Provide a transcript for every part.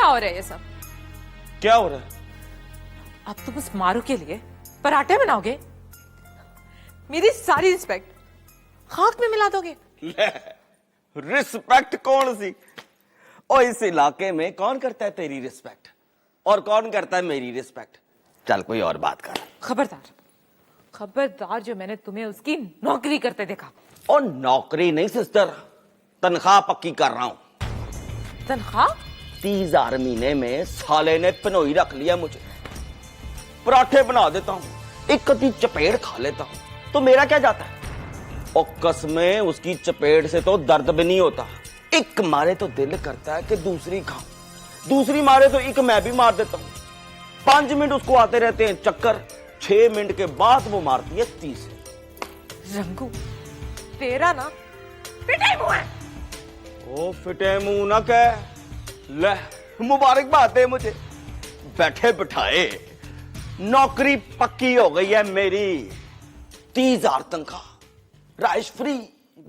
क्या हो रहा है ये सब? क्या हो रहा है? अब तुम उस मारू के लिए पराठे बनाओगे? मेरी सारी रिस्पेक्ट खाक में मिला दोगे? रिस्पेक्ट कौन सी? और इस इलाके में कौन करता है तेरी रिस्पेक्ट और कौन करता है मेरी रिस्पेक्ट? चल कोई और बात कर। खबरदार, खबरदार, जो मैंने तुम्हें उसकी नौकरी करते देखा। और नौकरी नहीं सिस्टर, तनख्वाह पक्की कर रहा हूं। तनख्वाह? 30,000 महीने में साले ने पनोई रख लिया मुझे। पराठे बना देता हूं, एक कदी चपेट खा लेता हूं, तो मेरा क्या जाता है? और कसमें उसकी चपेट से तो दर्द भी नहीं होता। एक मारे तो दिल करता है कि दूसरी खाऊं, दूसरी मारे तो एक मैं भी मार देता हूं। 5 मिनट उसको आते रहते हैं चक्कर, 6 मिनट के बाद वो मारती है 30। रंगू, तेरा ना फिटे मुंह है। ओ फिटे मुंह ना कह, ले मुबारकबाद है मुझे। बैठे बिठाए नौकरी पक्की हो गई है मेरी। 30,000 तनख्वाह, राइश फ्री,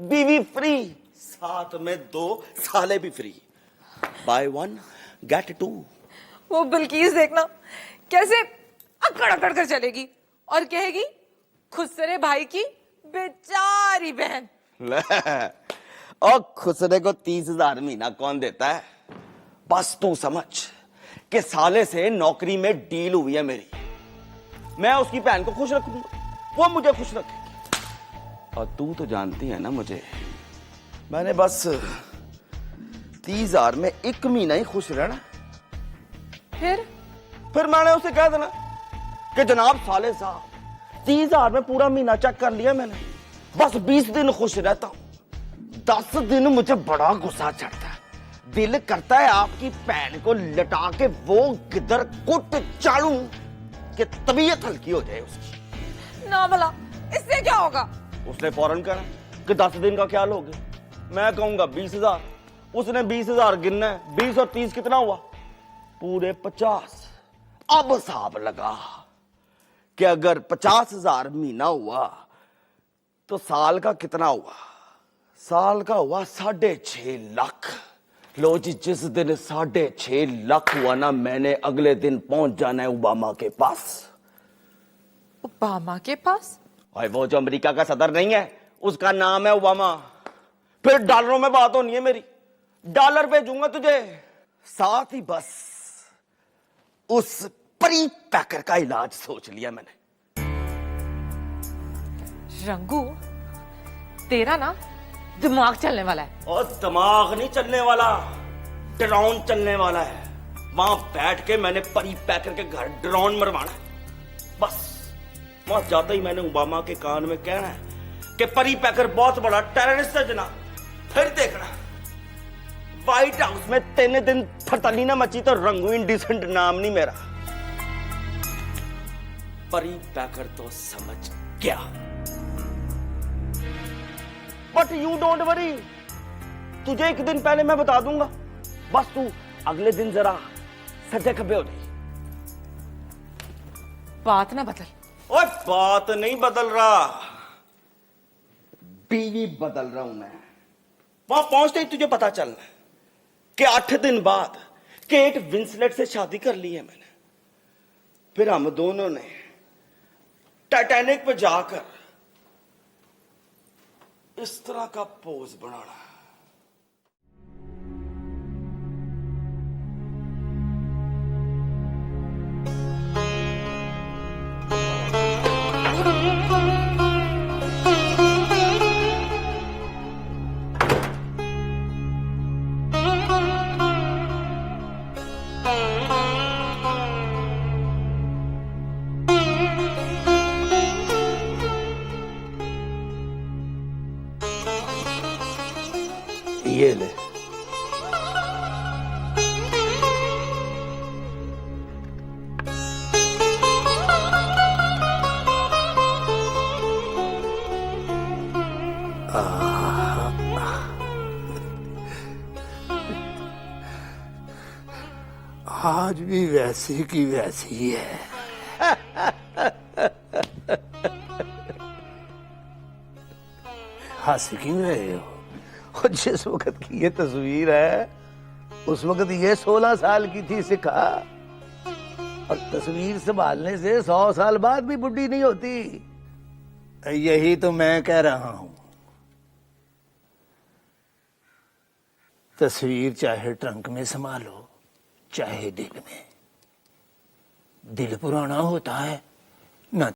बीवी फ्री, साथ में 2 साले भी फ्री। Bye 1 gate 2। वो बिल्किस देखना कैसे अकड़ अकड़ कर चलेगी और कहेगी खुसरे भाई की बेचारी बहन। ले, और खुसरे को 30,000 महीना कौन देता है? बस तू समझ कि साले से नौकरी में डील हुई है मेरी। मैं उसकी बहन को खुश रखूंगा, वो मुझे खुश रखेगी। और तू तो जानती है ना मुझे, मैंने बस 30,000 में 1 महीना ही खुश रहना। फिर मैंने उसे कह देना कि जनाब साले साहब, 30,000 में पूरा महीना चेक कर लिया मैंने, बस 20 दिन खुश रहता हूं। 10 दिन मुझे बड़ा गुस्सा चढ़ता है, दिल करता है आपकी बहन को लटा के वो किधर कुट चालूं कि तबीयत हल्की हो जाए उसकी। ना भला इससे क्या होगा? उसने फौरन कहा कि 10 दिन का ख्याल हो गया। मैं कहूंगा 20,000, उसने 20,000 गिनना है। 20 और 30 कितना हुआ? पूरे 50। अब हिसाब लगा कि अगर 50,000 महीना हुआ तो साल का कितना हुआ? साल का हुआ 6.5 लाख। लो जी, जिस दिन 6.5 लाख हुआ ना, मैंने अगले दिन पहुंच जाना है ओबामा के पास। ओबामा के पास? और वो जो अमेरिका का सदर नहीं है, उसका नाम है ओबामा। फिर डॉलरों में बात होनी है मेरी, डॉलर भेजूंगा तुझे। साथ ही बस उस परी पैकर का इलाज सोच लिया मैंने। रंगू, तेरा ना दिमाग चलने वाला है। और दिमाग नहीं चलने वाला, ड्रोन चलने वाला है। वहां बैठ के मैंने परी पैकर के घर ड्रोन मरवाना है। बस वहां जाते ही मैंने ओबामा के कान में कहना है कि परी पैकर बहुत बड़ा टेररिस्ट है जनाब। फिर देखना, व्हाइट हाउस में 3 दिन थरथली ना मची तो रंगू इंडिसेंट नाम नहीं मेरा। परी पैकर तो समझ गया। बट यू डोंट वरी, तुझे 1 दिन पहले मैं बता दूंगा। बस तू अगले दिन जरा सज्जे खब्बे हो जाए। बात ना बदल। ओए बात नहीं बदल रहा, बीवी बदल रहा हूं मैं। वहां पहुंचते ही तुझे पता चलना है कि 8 दिन बाद केट विंसलेट से शादी कर ली है मैंने। फिर हम दोनों ने टाइटैनिक पे जाकर इस तरह का पोज बनाना। ये ले। आज भी वैसी की वैसी है। हंस क्यों रहे हो? और जिस वक्त की ये तस्वीर है, उस वक्त ये 16 साल की थी सिखा, और तस्वीर संभालने से 100 साल बाद भी बुढ़ी नहीं होती। यही तो मैं कह रहा हूं। तस्वीर चाहे ट्रंक में संभालो, चाहे दिल में, दिल पुराना होता है ना।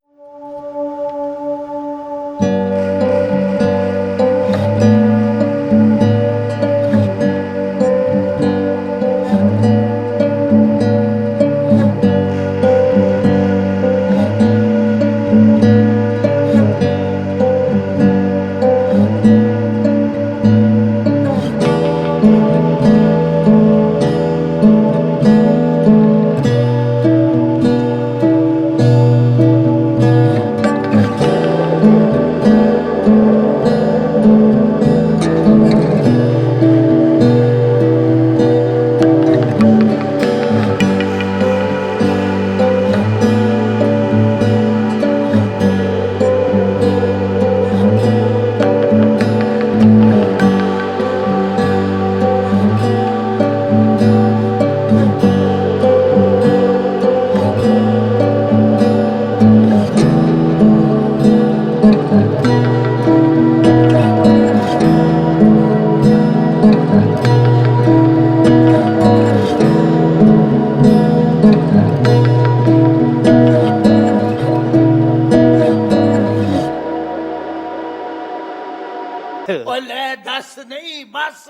ले 10 नहीं बस।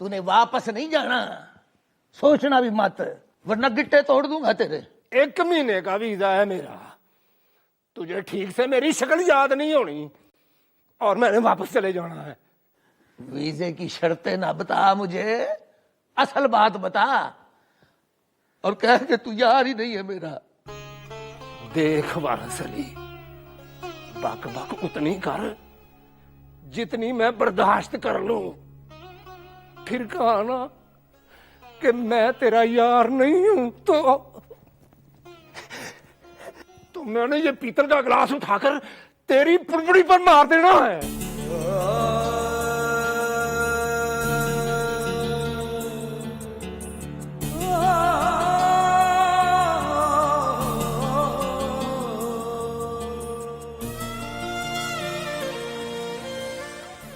तूने वापस नहीं जाना, सोचना भी मत, वरना गिट्टे तोड़ दूंगा तेरे। 1 महीने का वीजा है मेरा, तुझे ठीक से मेरी शक्ल याद नहीं होनी और मैंने वापस चले जाना है। वीजे की शर्तें ना बता मुझे, असल बात बता, और कह के तू यार ही नहीं है मेरा। देख वारस अली, बक बक उतनी कर जितनी मैं बर्दाश्त कर लूं, फिर कहा ना कि मैं तेरा यार नहीं हूं तो मैंने ये पीतल का गिलास उठाकर तेरी पुड़पुड़ी पर मार देना है।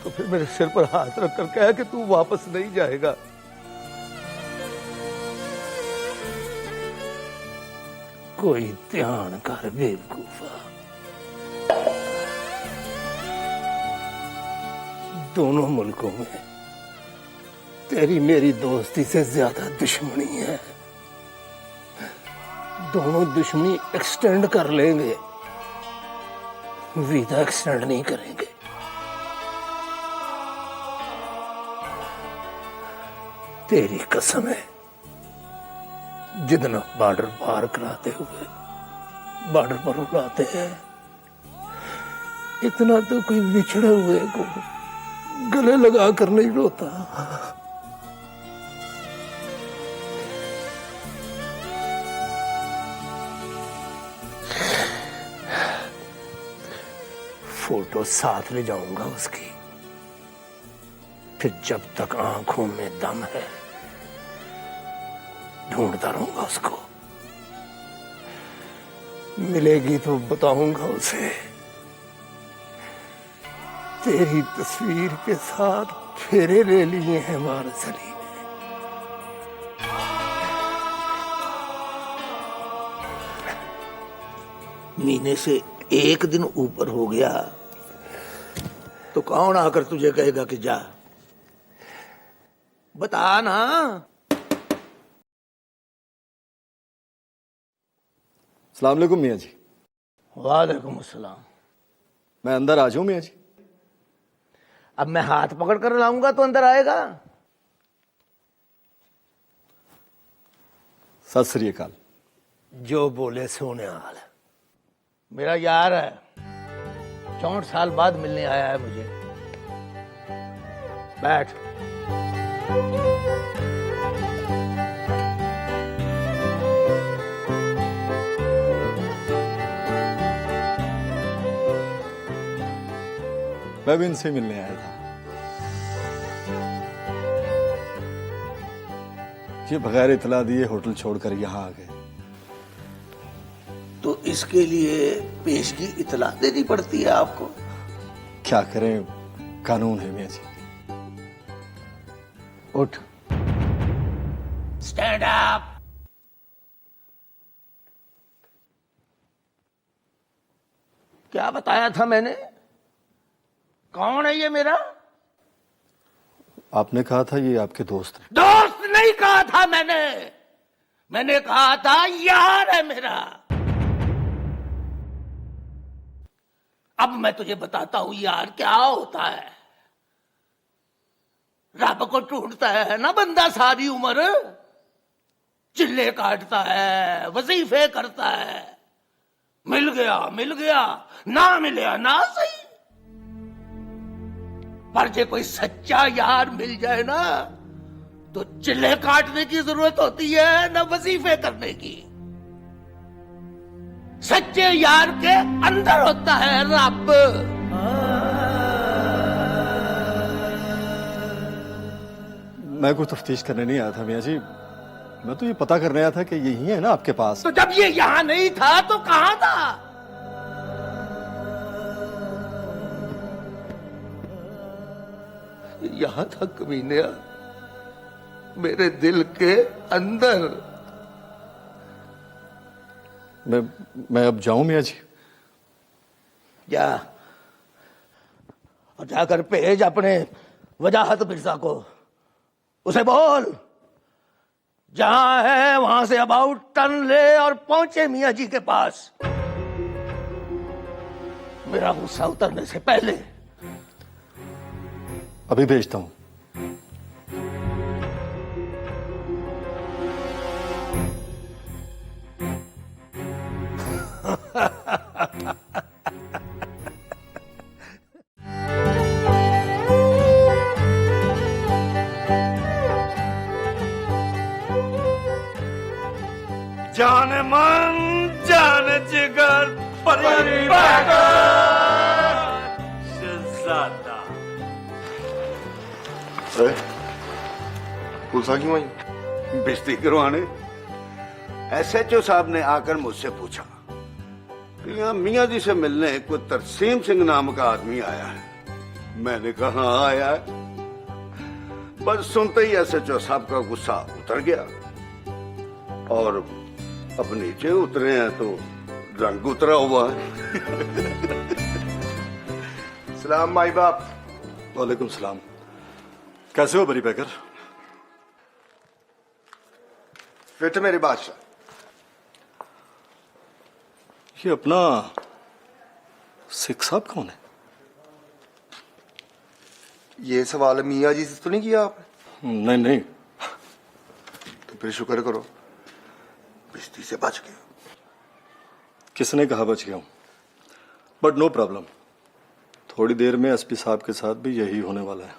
तो फिर मेरे सिर पर हाथ रख कर कह कि तू वापस नहीं जाएगा। कोई ध्यान कर बेवकूफा, दोनों मुल्कों में तेरी मेरी दोस्ती से ज्यादा दुश्मनी है। दोनों दुश्मनी एक्सटेंड कर लेंगे, वीजा एक्सटेंड नहीं करेंगे। तेरी कसम है, जितना बॉर्डर पार कराते हुए बॉर्डर पर बुलाते हैं, इतना तो कोई बिछड़े हुए को गले लगा कर नहीं रोता। फोटो साथ ले जाऊंगा उसकी, फिर जब तक आंखों में दम है ढूंढता रहूंगा उसको। मिलेगी तो बताऊंगा उसे, तेरी तस्वीर के साथ फेरे ले लिए हैं वारिस अली ने। महीने से 1 दिन ऊपर हो गया तो कौन आकर तुझे कहेगा कि जा? बता ना। अस्सलाम वालेकुम मियाँ जी। वालेकुम अस्सलाम। मैं अंदर आ जाऊं मियाँ जी? अब मैं हाथ पकड़ कर लाऊंगा तो अंदर आएगा? सत श्री अकाल। जो बोले सोने वाला, मेरा यार है, 64 साल बाद मिलने आया है मुझे। बैठ। मैं भी इनसे मिलने आया था। ये बगैर इतला दिए होटल छोड़कर यहाँ आ गए। तो इसके लिए पेशगी इतला देनी पड़ती है आपको? क्या करें, कानून है मियाँ जी। उठ, स्टैंड अप। क्या बताया था मैंने? कौन है ये मेरा? आपने कहा था ये आपके दोस्त हैं। दोस्त नहीं कहा था मैंने कहा था यार है मेरा। अब मैं तुझे बताता हूं यार क्या होता है। रब को ढूंढता है ना बंदा सारी उम्र, चिल्ले काटता है, वजीफे करता है, मिल गया, ना मिले ना सही। पर जे कोई सच्चा यार मिल जाए ना तो चिल्ले काटने की जरूरत होती है ना वजीफे करने की। सच्चे यार के अंदर होता है रब। मैं कोई तफ्तीश करने नहीं आया था मियाँ जी, मैं तो ये पता करने आया था कि यही है ना आपके पास। तो जब ये यहां नहीं था तो कहां था? यहां था कमीनिया, मेरे दिल के अंदर। मैं अब जाऊं मियाँ जी? जा और जाकर भेज अपने वजाहत मिर्जा को, उसे बोल जहां है वहां से अबाउट टर्न ले और पहुंचे मियाँ जी के पास मेरा गुस्सा उतरने से पहले। अभी भेजता हूं। जाने मन जाने जिगर शहजादा। पुलिस क्यों आई? बेइज्जती करवाने। एसएचओ साहब ने आकर मुझसे पूछा कि यहाँ मियाँ जी से मिलने कोई तरसीम सिंह नाम का आदमी आया है। मैंने कहा हाँ आया है। बस सुनते ही एसएचओ साहब का गुस्सा उतर गया और अब नीचे उतरे हैं तो रंग उतरा हुआ है। सलाम माई बाप। वालेकुम सलाम। कैसे हो बरी बैकर? फिट मेरे बादशाह। ये अपना सिख साहब कौन है? ये सवाल मियाँ जी से तो नहीं किया आपने? नहीं। तो फिर शुक्र करो बेइज्जती से बच गया। किसने कहा बच गया हूं? बट नो प्रॉब्लम, थोड़ी देर में एसपी साहब के साथ भी यही होने वाला है।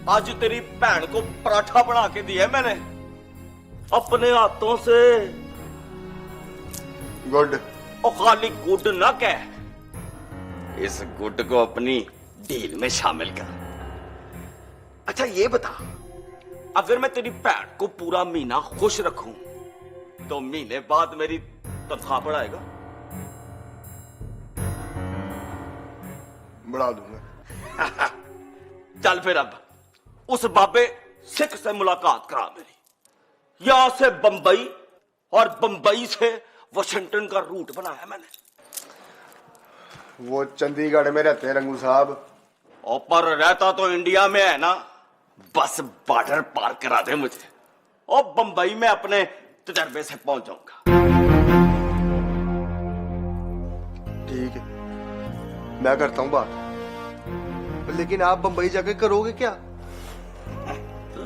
आज तेरी बहन को पराठा बना के दिया मैंने अपने हाथों से। गुड। और खाली गुड ना कह, इस गुड को अपनी डील में शामिल कर। अच्छा ये बता, अगर मैं तेरी बहन को पूरा महीना खुश रखूं तो महीने बाद मेरी तनख्वाह बढ़ाएगा? बढ़ा दूंगा। चल फिर अब उस बाबे सिख से मुलाकात करा मेरी। यहां से बंबई और बंबई से वाशिंगटन का रूट बनाया मैंने। वो चंडीगढ़ में रहते हैं रंगू साहब। और पर रहता तो इंडिया में है ना, बस बॉर्डर पार करा दे मुझे और बंबई में अपने तजर्बे से पहुंच जाऊंगा। ठीक है, मैं करता हूं बात। लेकिन आप बंबई जाके करोगे क्या?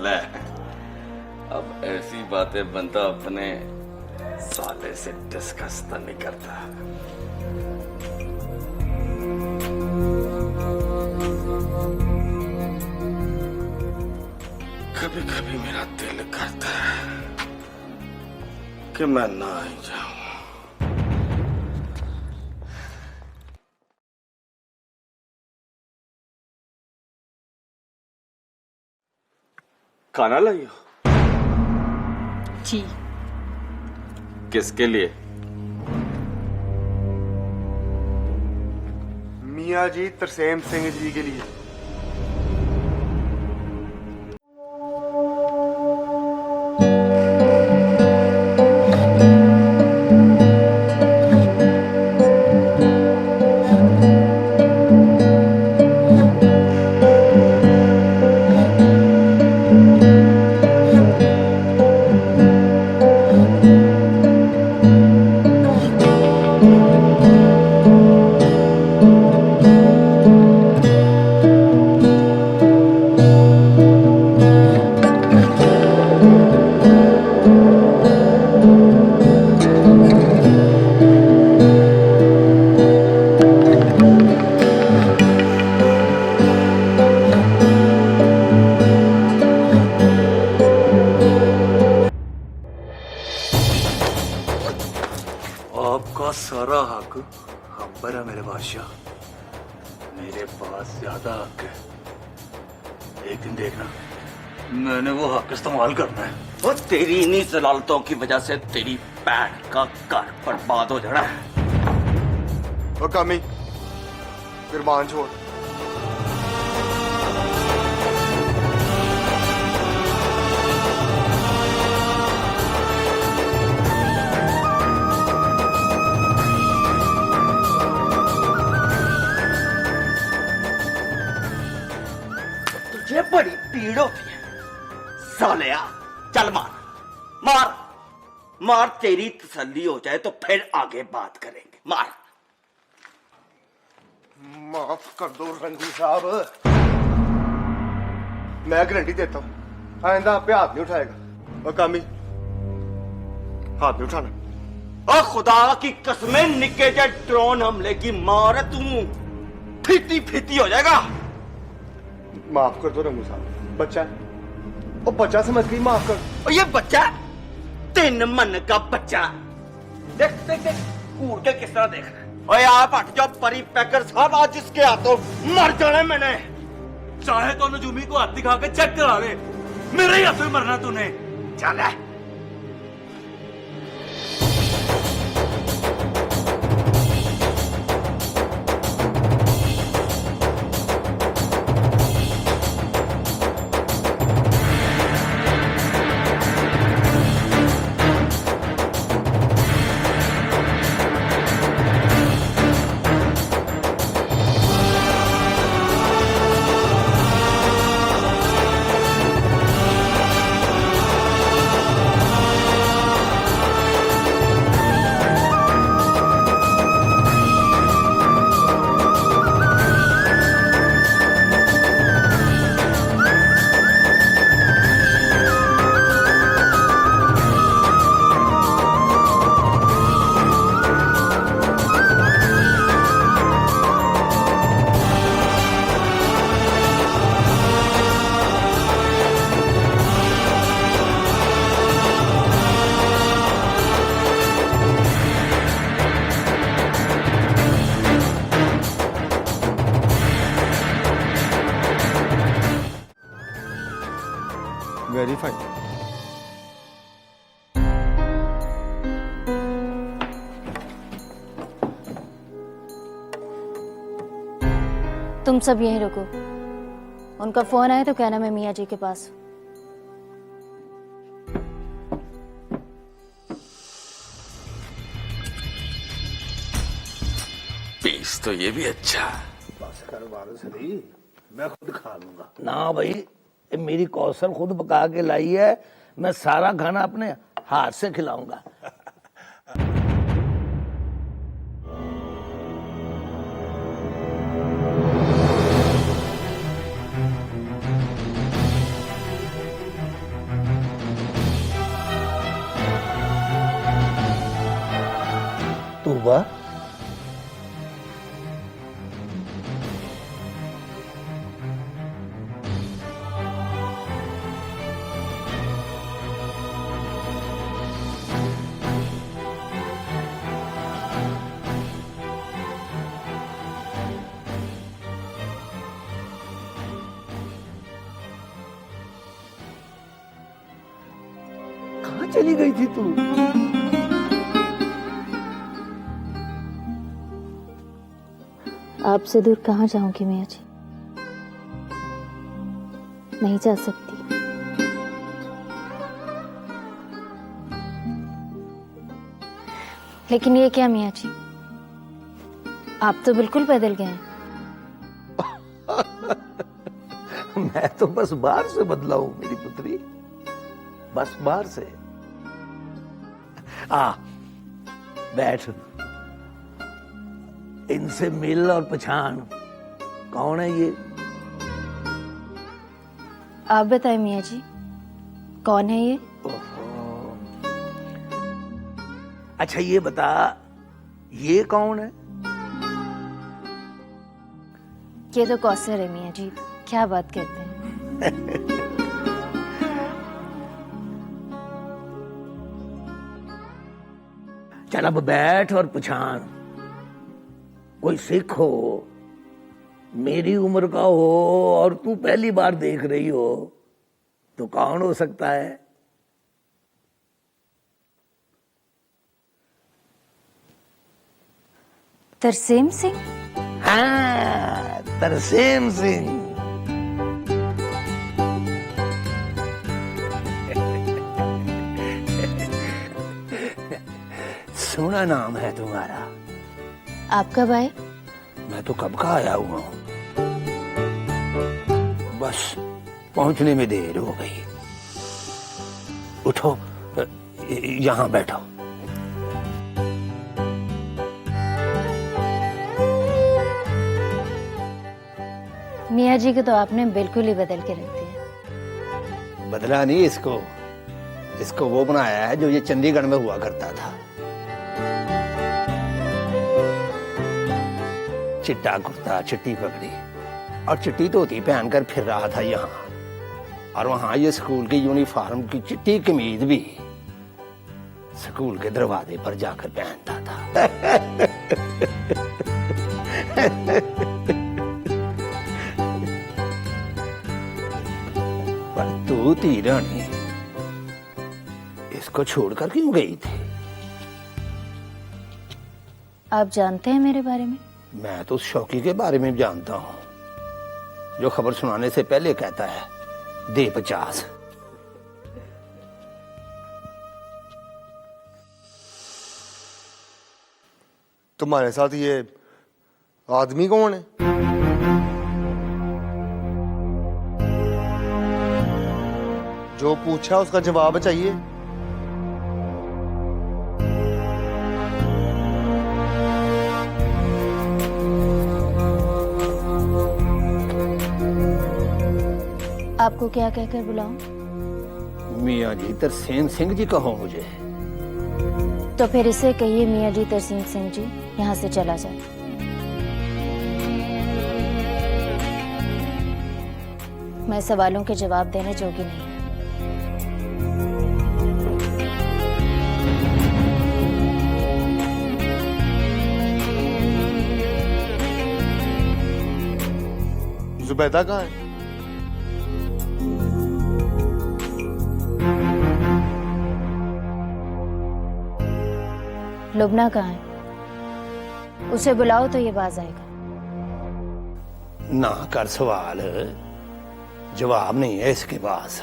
ले, अब ऐसी बातें बनता अपने साले से डिस्कस तो नहीं करता। कभी कभी मेरा दिल करता है कि मैं ना ही जाऊं। खाना लाई हो? जी। किसके लिए? मियाँ जी तरसेम सिंह जी के लिए। आपका सारा हक हम पर है मेरे बादशाह। मेरे पास ज्यादा हक है। एक दिन देखना, मैंने वो हक इस्तेमाल करना है। वो तेरी इन्हीं जलालतों की वजह से तेरी पैर का घर बर्बाद हो जाना है। और कामी कुर्बान छोड़। तुझे बड़ी पीड़ होती है सालिया। चल मार मार मार, तेरी तसल्ली हो जाए तो फिर आगे बात करेंगे। मार। माफ कर दो रंगी साहब, मैं गारंटी देता हूँ आइंदा आप पे हाथ नहीं उठाएगा। और कामी हाथ नहीं उठाना। और खुदा की कसमें निके जे ड्रोन हमले की मार तू फिटी फिटी हो जाएगा। माफ कर दो रंगू साहब, बच्चा है वो, बच्चा समझ गई, माफ कर। और ये बच्चा 3 मन का बच्चा। देख देख देख कूड़ के किस तरह देख रहा है। ओए आप हट जाओ परी पैकर साहब, आज इसके हाथों मर जाना मैंने। चाहे तो नजूमी को हाथ दिखा के चेक करा ले, मेरे ही हाथों में मरना तूने। चल है। वेरीफाई। तुम सब यहीं रुको, उनका फोन आए तो कहना मैं मियाँ जी के पास। पीस तो ये भी अच्छा। बस कर वारसली, मैं खुद खा लूंगा। ना भाई, ये मेरी कौशल खुद पका के लाई है, मैं सारा खाना अपने हाथ से खिलाऊंगा। हुआ? कहाँ चली गई थी तू? आपसे दूर कहाँ जाऊंगी मियाँ जी, नहीं जा सकती। लेकिन ये क्या मियाँ जी, आप तो बिल्कुल बदल गए हैं। मैं तो बस बाहर से बदला हूं मेरी पुत्री, बस बाहर से। आ बैठ, इनसे मिल और पहचान। कौन है ये? आप बताएं मियाँ जी, कौन है ये? अच्छा ये बता, ये कौन है? ये तो कौसर है मियाँ जी, क्या बात करते हैं। चल अब बैठ और पहचान। कोई सिख हो, मेरी उम्र का हो और तू पहली बार देख रही हो तो कौन हो सकता है? तरसेम सिंह। हाँ, तरसेम सिंह। सोना नाम है तुम्हारा। आप कब आए? मैं तो कब का आया हुआ हूं, बस पहुंचने में देर हो गई। उठो, यहां बैठो। मियाँ जी को तो आपने बिल्कुल ही बदल के रख दिया। बदला नहीं इसको, इसको वो बनाया है जो ये चंडीगढ़ में हुआ करता था। चिट्टा कुर्ता, चिट्टी पगड़ी और चिट्टी धोती पहनकर फिर रहा था यहाँ, और वहां ये स्कूल की यूनिफॉर्म की चिट्टी कमीज भी स्कूल के दरवाजे पर जाकर पहनता था। पर तू तीरानी इसको छोड़कर क्यों गई थी? आप जानते हैं मेरे बारे में? मैं तो शौकी के बारे में जानता हूं, जो खबर सुनाने से पहले कहता है दे 50। तुम्हारे साथ ये आदमी कौन है? जो पूछा उसका जवाब चाहिए। आपको क्या कहकर बुलाऊं? मियाँ जी तरसेम सिंह जी कहो मुझे। तो फिर इसे कहिए मियाँ जी तरसेम सिंह जी यहाँ से चला जाए। मैं सवालों के जवाब देने जोगी नहीं। जुबैदा कहाँ है? लुबना कहाँ है? उसे बुलाओ तो ये बाज आएगा। ना कर सवाल, जवाब नहीं है इसके पास।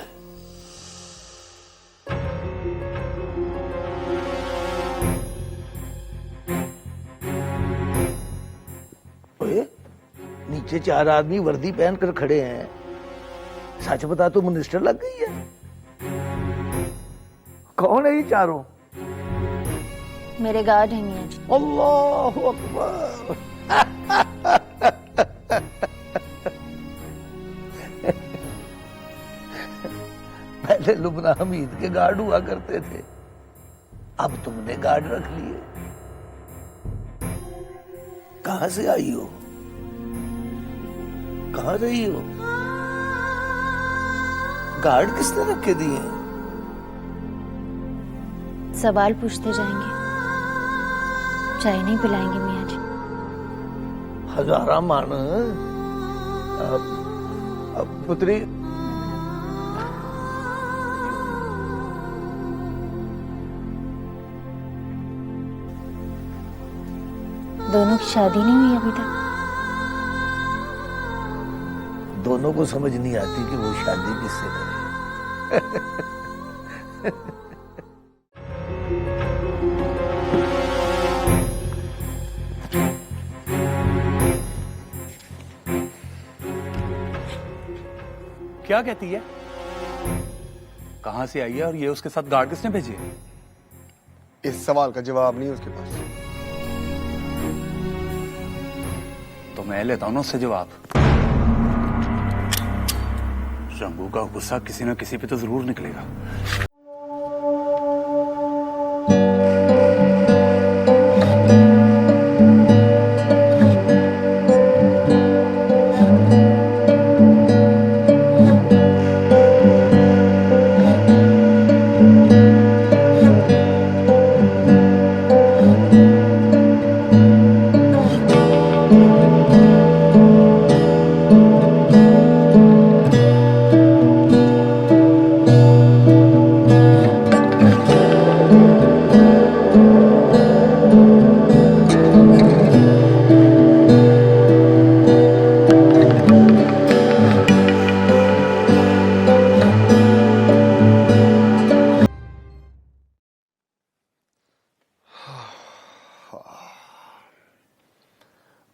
ओए, नीचे 4 आदमी वर्दी पहनकर खड़े हैं। सच बता, तो मिनिस्टर लग गई है? कौन है ये चारों? मेरे गार्ड हैं मियाँ जी। अल्लाह अकबर। पहले लुबना हमीद के गार्ड हुआ करते थे, अब तुमने गार्ड रख लिए। कहां से आई हो? कहां रही हो? गार्ड किसने रखे दिए? सवाल पूछते जाएंगे, चाय नहीं पिलाएंगे मियाँ जी। हजारा मान अब पुत्री, दोनों की शादी नहीं हुई अभी तक। दोनों को समझ नहीं आती कि वो शादी किससे करे। क्या कहती है? कहां से आई है और ये उसके साथ गार्ड किसने भेजी है? इस सवाल का जवाब नहीं है उसके पास। तो मैं लेता हूं ना उससे जवाब। शंभू का गुस्सा किसी ना किसी पे तो जरूर निकलेगा।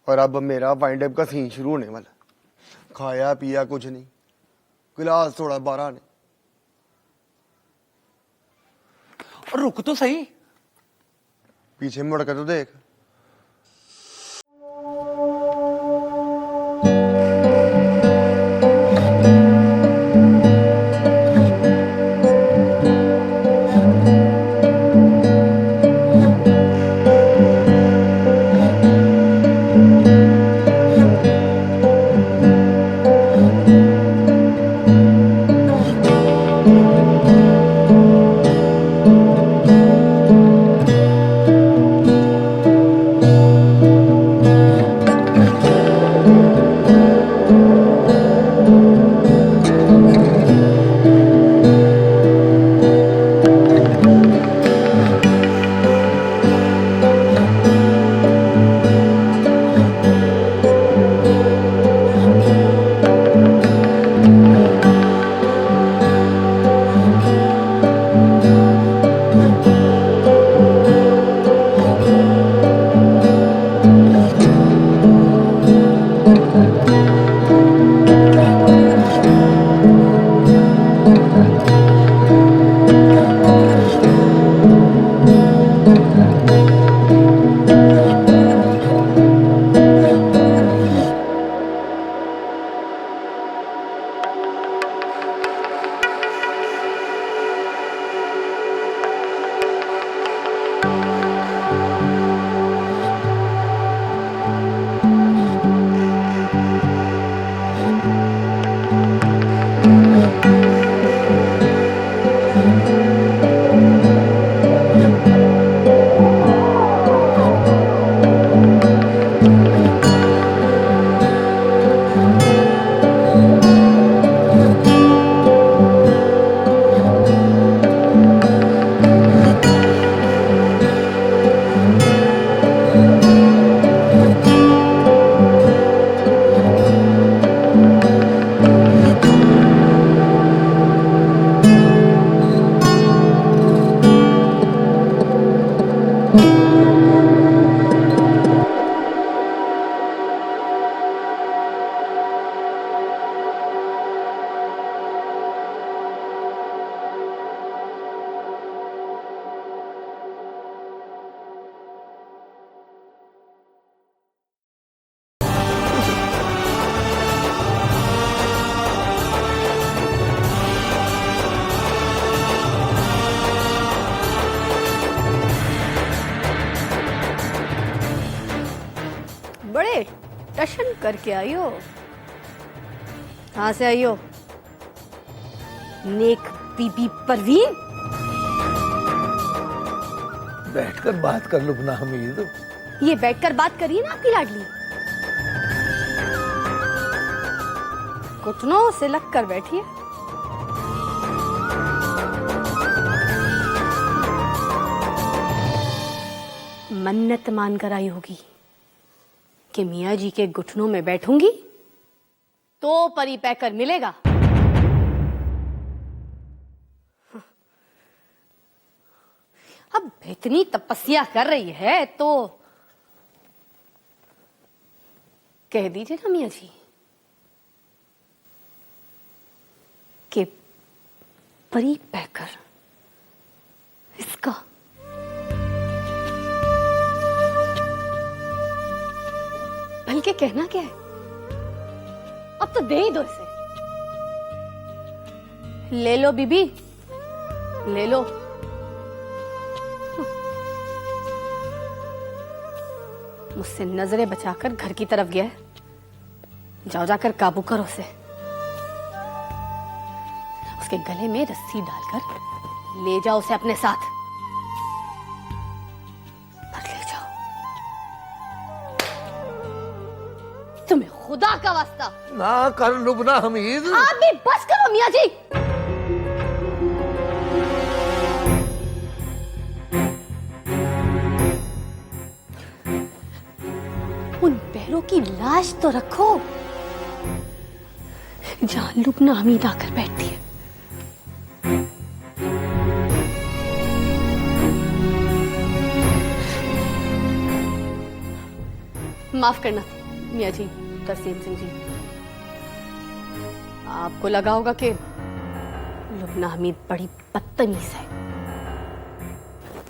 और अब मेरा वाइंड अप का सीन शुरू होने वाला। खाया पिया कुछ नहीं, गिलास थोड़ा 12 ने। और रुक तो सही। पीछे मुड़ कर तो देख। डिस्कशन करके आई हो? कहाँ से आई हो? नेक बीबी परवीन? बैठकर बात कर लुबना हमीद। ये बैठकर बात करिए ना आपकी लाडली। घुटनों से लग कर बैठिए। मन्नत मानकर आई होगी कि मियाँ जी के घुटनों में बैठूंगी तो परी पैकर मिलेगा। अब इतनी तपस्या कर रही है तो कह दीजिए ना मियाँ जी कि परी पैकर इसका बल्कि कहना क्या है, अब तो दे ही दो इसे। ले लो बीबी, ले लो। मुझसे नजरें बचाकर घर की तरफ गया है, जाओ जाकर काबू करो उसे। उसके गले में रस्सी डालकर ले जाओ उसे अपने साथ, पर ले जाओ। तुम्हें खुदा का वास्ता ना कर लुबना हमीद। आप भी बस करो मियाँ जी। उन पैरों की लाश तो रखो जहां लुबना हमीद आकर बैठती है। माफ करना मियाँ जी, तरसीम सिंह जी, आपको लगा होगा कि लुबना हमीद बड़ी बदतमीज है।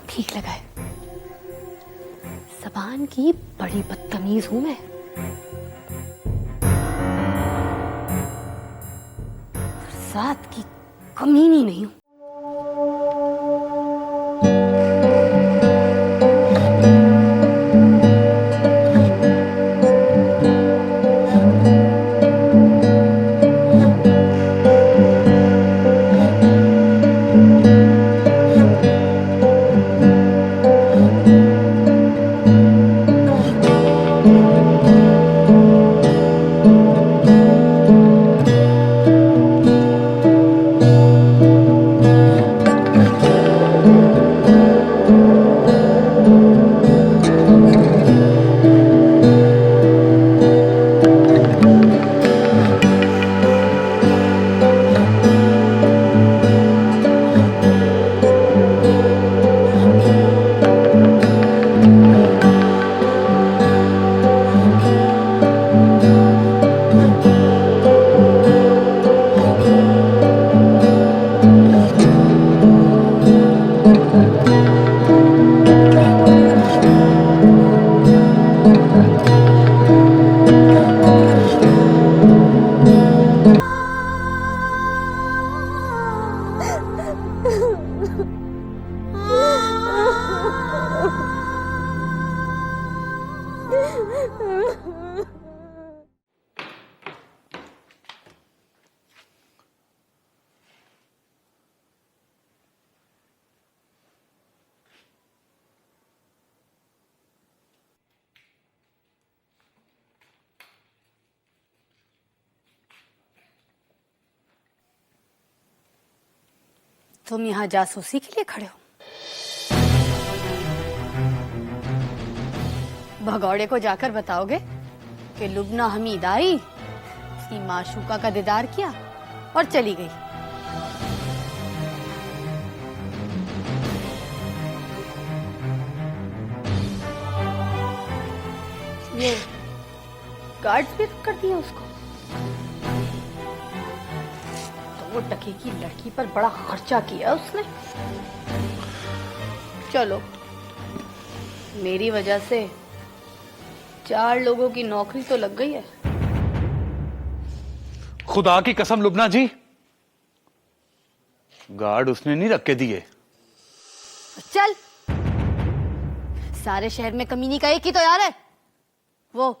ठीक लगा है, ज़बान की बड़ी बदतमीज हूं मैं। जात की कमीनी नहीं हूं। तुम यहां जासूसी के लिए खड़े हो? भगौड़े को जाकर बताओगे कि लुबना हमीद आई, उसकी माशूका का दीदार किया और चली गई। ये गार्ड्स भी कर दिए उसको। वो टके की लड़की पर बड़ा खर्चा किया उसने। चलो, मेरी वजह से 4 लोगों की नौकरी तो लग गई है। खुदा की कसम लुबना जी, गार्ड उसने नहीं रख के दिए। चल, सारे शहर में कमीनी का एक ही तो यार है, वो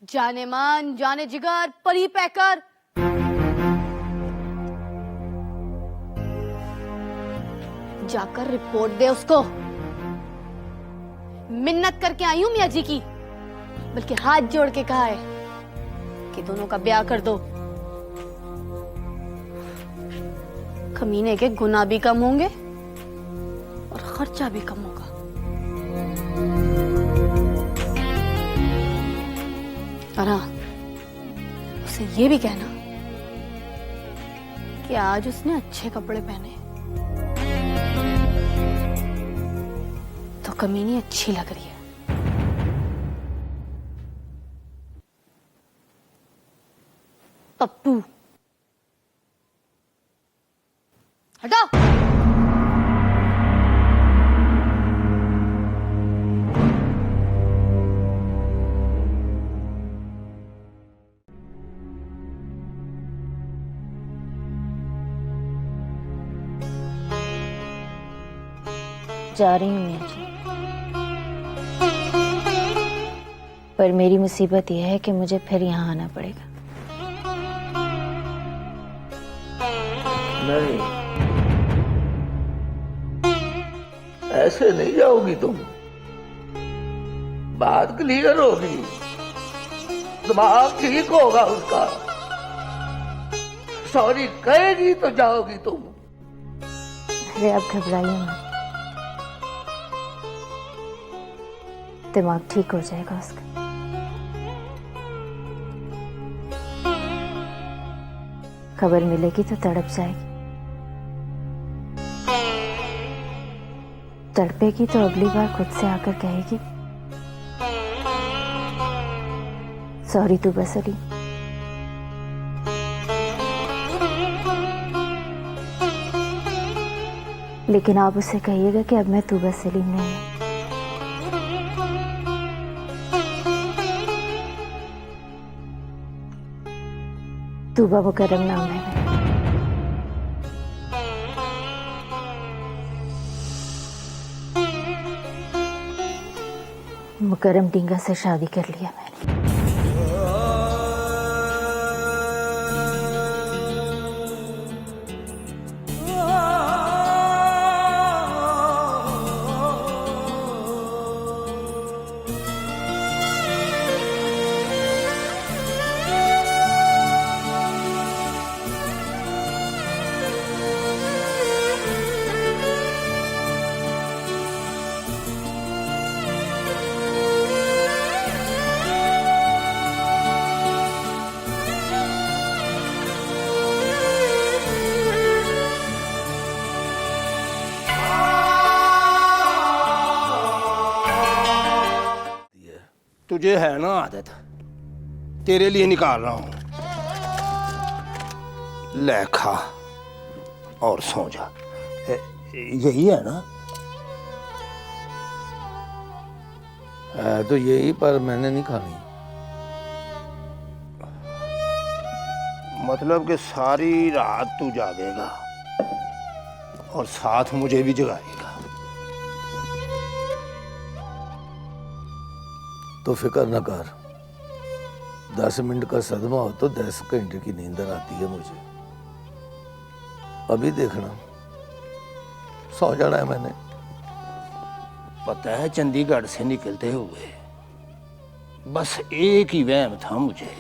जाने मान, जाने जिगर, परी पैकर। जाकर रिपोर्ट दे उसको। मिन्नत करके आई हूं मियाँ जी की, बल्कि हाथ जोड़ के कहा है कि दोनों का ब्याह कर दो। कमीने के गुनाह भी कम होंगे और खर्चा भी कम होगा। और हाँ, उसे ये भी कहना कि आज उसने अच्छे कपड़े पहने तो कमीनी अच्छी लग रही है। पप्पू हटो। जा रही हूँ मियाँ जी, पर मेरी मुसीबत यह है कि मुझे फिर यहाँ आना पड़ेगा। नहीं, ऐसे नहीं जाओगी तुम। बात क्लियर होगी, दिमाग ठीक होगा उसका। सॉरी कहेगी तो जाओगी तुम। अरे अब घबराइए मत, दिमाग ठीक हो जाएगा उसका। खबर मिलेगी तो तड़प जाएगी, तड़पेगी तो अगली बार खुद से आकर कहेगी सॉरी तू बस अली। लेकिन आप उसे कहिएगा कि अब मैं तू बस अली नहीं हूं। तूबा मुकर्रम नाम है मेरा। मुकर्रम डींगा से शादी कर लिया मैंने। तुझे है ना आदत, तेरे लिए निकाल रहा हूं। ले खा और सो जा। यही है ना? है तो यही, पर मैंने नहीं खानी। मतलब कि सारी रात तू जागेगा और साथ मुझे भी जगाएगा। तो फिक्र न कर, 10 मिनट का सदमा हो तो 10 घंटे की नींदर आती है मुझे। अभी देखना, सो जाना है मैंने। पता है, चंडीगढ़ से निकलते हुए बस एक ही वहम था मुझे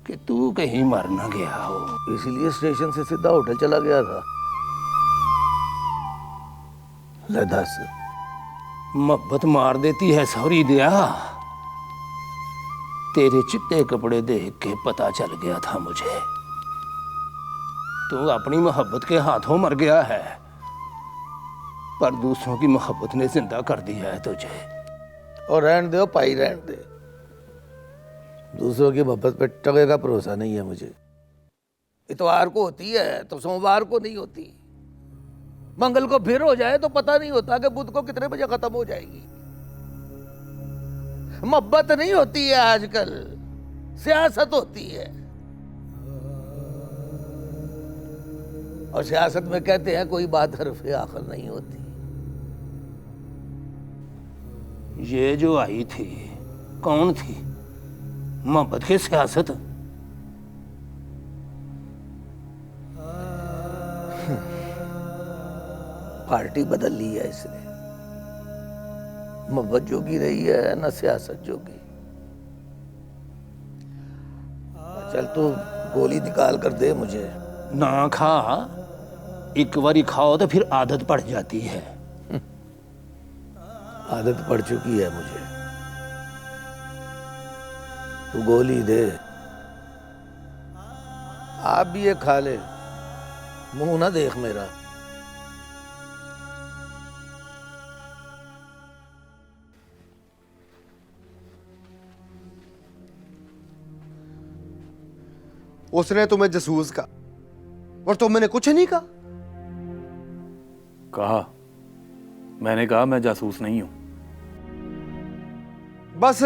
कि तू कहीं मर न गया हो, इसीलिए स्टेशन से सीधा होटल चला गया था। ले दस। मोहब्बत मार देती है सॉरी दिया। तेरे चिट्टे कपड़े देख के पता चल गया था मुझे, तू अपनी मोहब्बत के हाथों मर गया है, पर दूसरों की मोहब्बत ने जिंदा कर दिया है तुझे। और रहने दो पाई, रहने दे। दूसरों की मोहब्बत पे टके का भरोसा नहीं है मुझे। इतवार को होती है तो सोमवार को नहीं होती, मंगल को फिर हो जाए तो पता नहीं होता कि बुध को कितने बजे खत्म हो जाएगी। मोहब्बत नहीं होती है आजकल, सियासत होती है। और सियासत में कहते हैं कोई बात हरफ आखिर नहीं होती। ये जो आई थी कौन थी मोहब्बत की सियासत। पार्टी बदल ली है इसने, मोहब्बत जोगी रही है ना सियासत जोगी। चल तू गोली निकाल कर दे मुझे। ना खा, एक बारी खाओ तो फिर आदत पड़ जाती है। आदत पड़ चुकी है मुझे। तू गोली दे। आप भी ये खा ले, मुंह ना देख मेरा। उसने तुम्हें जासूस कहा और तुमने कुछ नहीं कहा। कहा, मैंने कहा मैं जासूस नहीं हूं। बस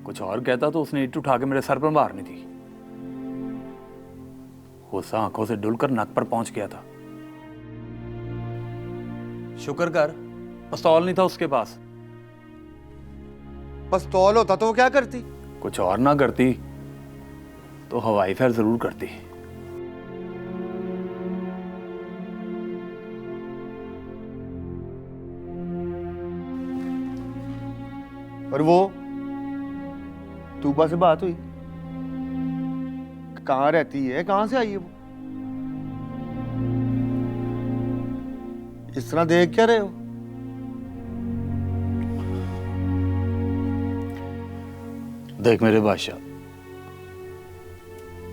कुछ और कहता तो उसने ईंट उठा के मेरे सर पर मारनी थी। गुस्सा आंखों से डुलकर नक पर पहुंच गया था। शुक्र कर पिस्तौल नहीं था उसके पास। पिस्तौल होता तो वो क्या करती? कुछ और ना करती तो हवाई फायर जरूर करती। और वो तूबा से बात हुई? कहाँ रहती है, कहाँ से आई है वो? इस तरह देख क्या रहे हो? देख मेरे बादशाह,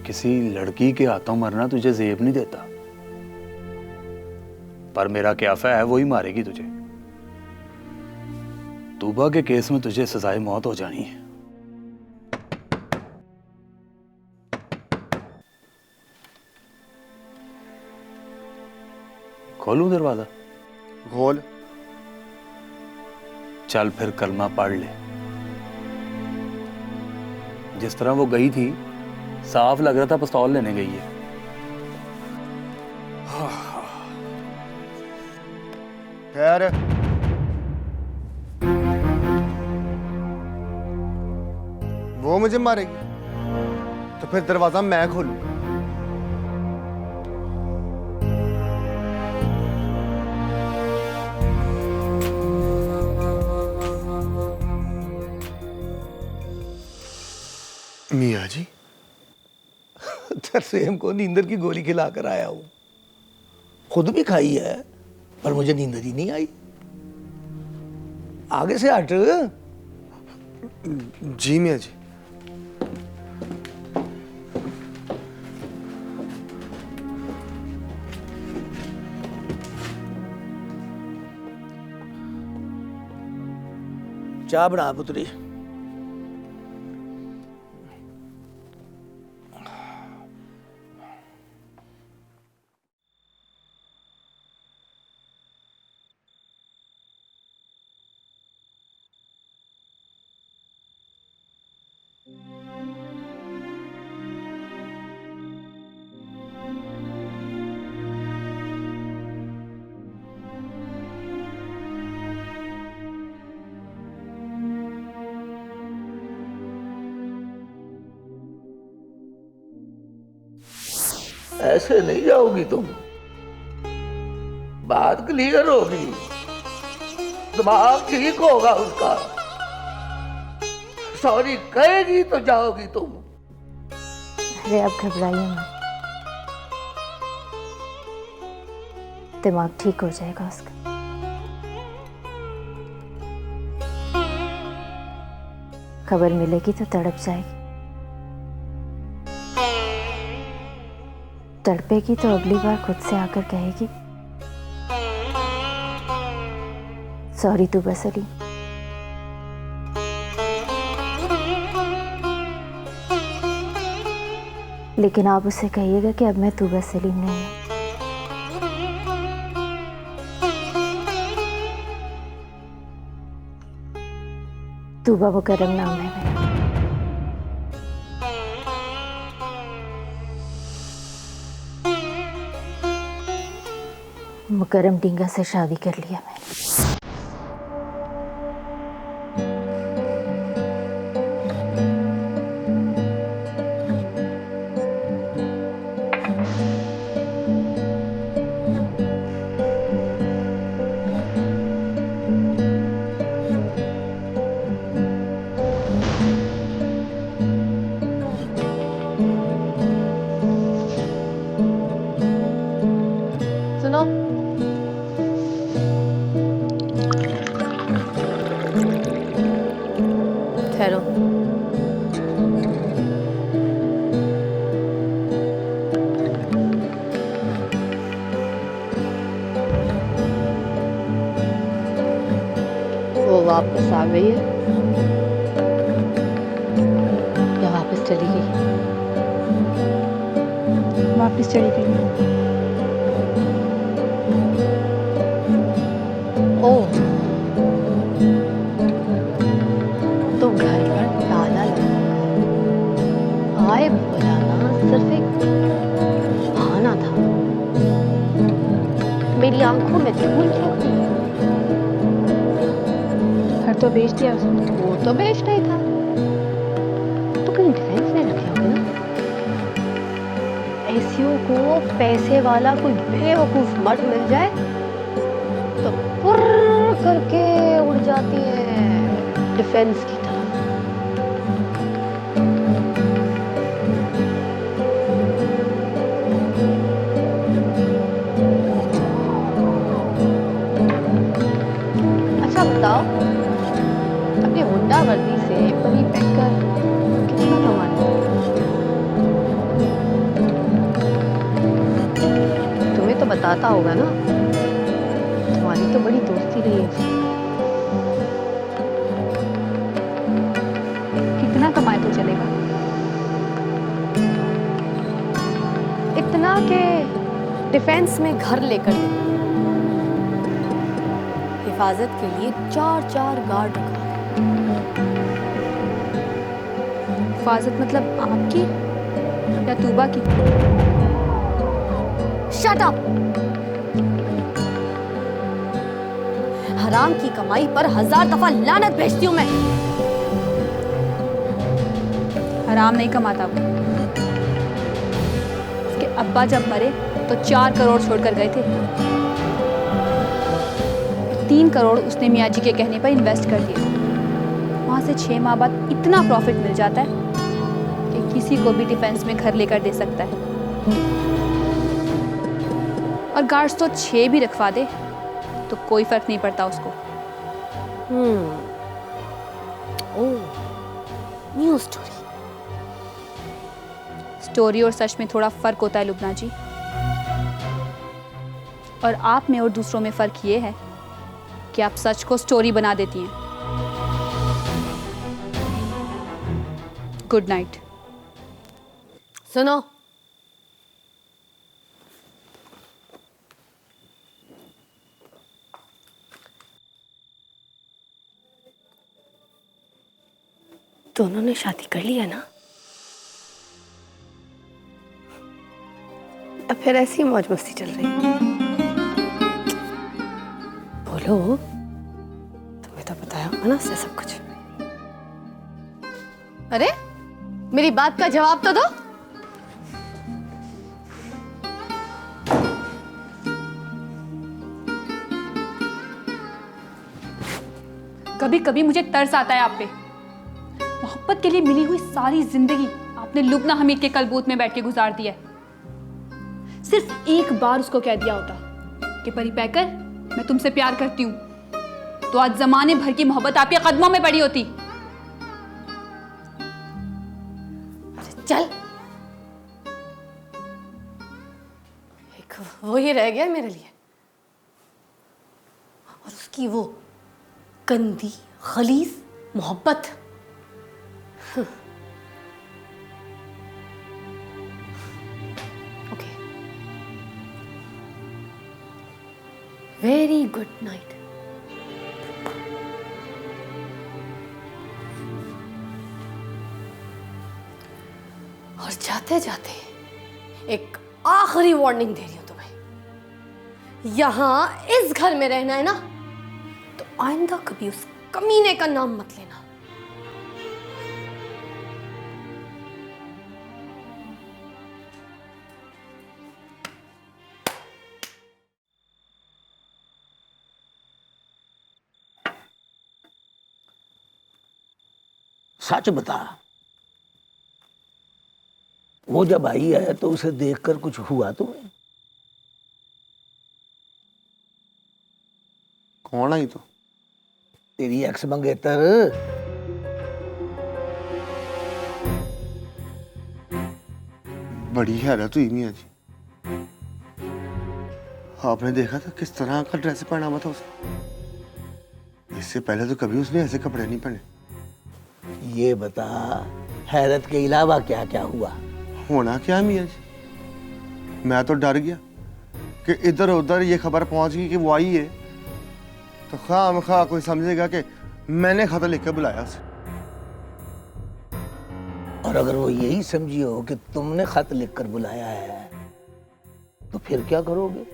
किसी लड़की के हाथों मरना तुझे जेब नहीं देता, पर मेरा क्याफा है वही मारेगी तुझे। तूबा के केस में तुझे सजाए मौत हो जानी है। खोलूं दरवाजा? खोल। चल फिर कलमा पढ़ ले। जिस तरह वो गई थी साफ लग रहा था पिस्तौल लेने गई है। खैर वो मुझे मारेगी तो फिर दरवाजा मैं खोलूंगा। मियाँ जी, तरसेम को नींदर की गोली खिलाकर आया हूं। खुद भी खाई है पर मुझे नींदर ही नहीं आई। आगे से हट। जी मियाँ जी। चाह बना पुत्री। ऐसे नहीं जाओगी तुम, बात क्लियर होगी, दिमाग ठीक होगा उसका। सॉरी कहेगी तो जाओगी तुम। अरे आप घबराइए मत, दिमाग ठीक हो जाएगा उसका। खबर मिलेगी तो तड़प जाएगी, तड़पेगी तो अगली बार खुद से आकर कहेगी सॉरी तूबा सलीम। लेकिन आप उसे कहिएगा कि अब मैं तूबा सलीम नहीं हूं। तूबा मुकर्रम नाम है मेरा। मुकर्रम डींगा से शादी कर लिया मैंने। ठहरो। वो वापस आ गई है या वापस चली गई? वापस चली गई। ओह, तो घर पर ताला लगा आए बुलाना सिर्फ एक बहाना था। मेरी आंखों में धूल क्यों थी? घर तो बेच दिया उसने। वो तो बेच नहीं था, तो कहीं डिफेंस में रखे होंगे ना। ऐसियों को पैसे वाला कोई बेवकूफ मर्द मिल जाए तो फुर्र करके उड़ जाती है डिफेंस की तरफ। अच्छा बताओ, अपनी हुंडा वर्दी से परी पैकर कितना कमाते हो? तुम्हें तो बताता होगा ना, तुम्हारी तो बड़ी दोस्ती रही है उससे। कितना कमाए तो चलेगा? इतना के डिफेंस में घर लेकर दे। हिफाजत के लिए 4-4 गार्ड रखा। हिफाजत मतलब आपकी या तूबा की? Shut up! हराम की कमाई पर 1000 दफा लानत भेजती हूं मैं। हराम नहीं कमाता वो। उसके अब्बा जब मरे तो 4 करोड़ छोड़कर गए थे। 3 करोड़ उसने मियाँ जी के कहने पर इन्वेस्ट कर दिए। वहाँ से 6 माह बाद इतना प्रॉफिट मिल जाता है कि किसी को भी डिफेंस में घर लेकर दे सकता है। और गार्ड्स तो 6 भी रखवा दे तो कोई फर्क नहीं पड़ता उसको। ओह, न्यू स्टोरी। स्टोरी और सच में थोड़ा फर्क होता है लुबना जी। और आप में और दूसरों में फर्क ये है कि आप सच को स्टोरी बना देती हैं। Good night. सुनो, दोनों ने शादी कर लिया ना? अब फिर ऐसी मौज मस्ती चल रही है। बोलो, तुम्हें तो बताया होगा ना उससे सब कुछ। अरे, मेरी बात का जवाब तो दो। कभी कभी मुझे तरस आता है आप पे। मोहब्बत के लिए मिली हुई सारी जिंदगी आपने लुबना हमीद के कलबूत में बैठ के गुजार दिया है। सिर्फ एक बार उसको कह दिया होता कि परी पैकर मैं तुमसे प्यार करती हूं, तो आज जमाने भर की मोहब्बत आपके कदमों में पड़ी होती। चल, एक वो ही रह गया मेरे लिए, और उसकी वो गंदी खलीस मोहब्बत। Okay, very good night. और जाते जाते एक आखिरी वार्निंग दे रही हूं तुम्हें। यहां इस घर में रहना है ना, तो आइंदा कभी उस कमीने का नाम मत लेना। सच बता, वो जब आई है तो उसे देखकर कुछ हुआ तुम्हें? कौन आई तो? तेरी एक्स मंगेतर। बड़ी हैरत हुई मियाँ जी। आपने देखा था किस तरह का ड्रेस पहना हुआ था उसने? इससे पहले तो कभी उसने ऐसे कपड़े नहीं पहने। ये बता, हैरत के अलावा क्या क्या हुआ? होना क्या है मियाँ जी, मैं तो डर गया कि इधर उधर ये खबर पहुंच गई कि वो आई है तो खामखा कोई समझेगा कि मैंने खत लिख के बुलाया उसे। और अगर वो यही समझी हो कि तुमने खत लिखकर बुलाया है तो फिर क्या करोगे?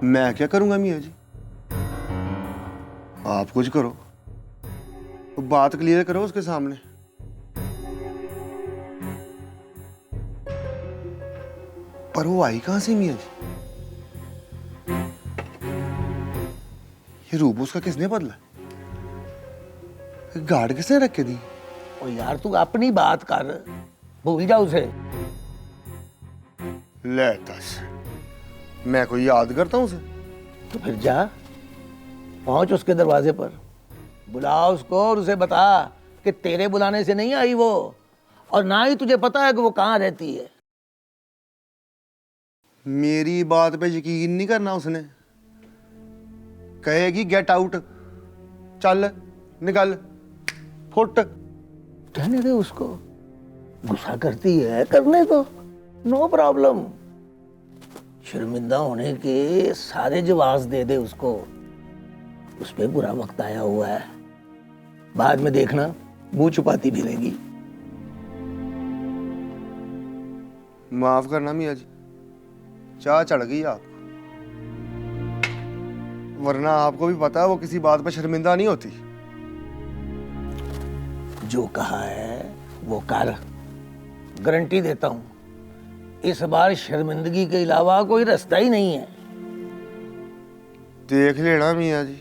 मैं क्या करूंगा मियाँ जी? आप कुछ करो, तो बात क्लियर करो उसके सामने। पर वो आई कहां से मियाँ जी? ये रूप उसका किसने बदला? गार्ड किसने रख के दी? ओ यार तू अपनी बात कर, भूल जा उसे। ले दस, मैं कोई याद करता हूं उसे? तो फिर जा, पहुंच उसके दरवाजे पर, बुला उसको और उसे बता कि तेरे बुलाने से नहीं आई वो, और ना ही तुझे पता है कि वो कहाँ रहती है। मेरी बात पे यकीन नहीं करना उसने। कहेगी गेट आउट, चल निकल, फुट। कहने दे उसको, गुस्सा करती है, करने दो, नो प्रॉब्लम। शर्मिंदा होने के सारे जवाब दे दे उसको। उस पे बुरा वक्त आया हुआ है, बाद में देखना मुंह छुपाती फिरेगी। माफ करना मियाँ जी, चाह चढ़ गई आप, वरना आपको भी पता है वो किसी बात पर शर्मिंदा नहीं होती। जो कहा है वो कर, गारंटी देता हूं इस बार शर्मिंदगी के अलावा कोई रास्ता ही नहीं है। देख लेना मियाँ जी,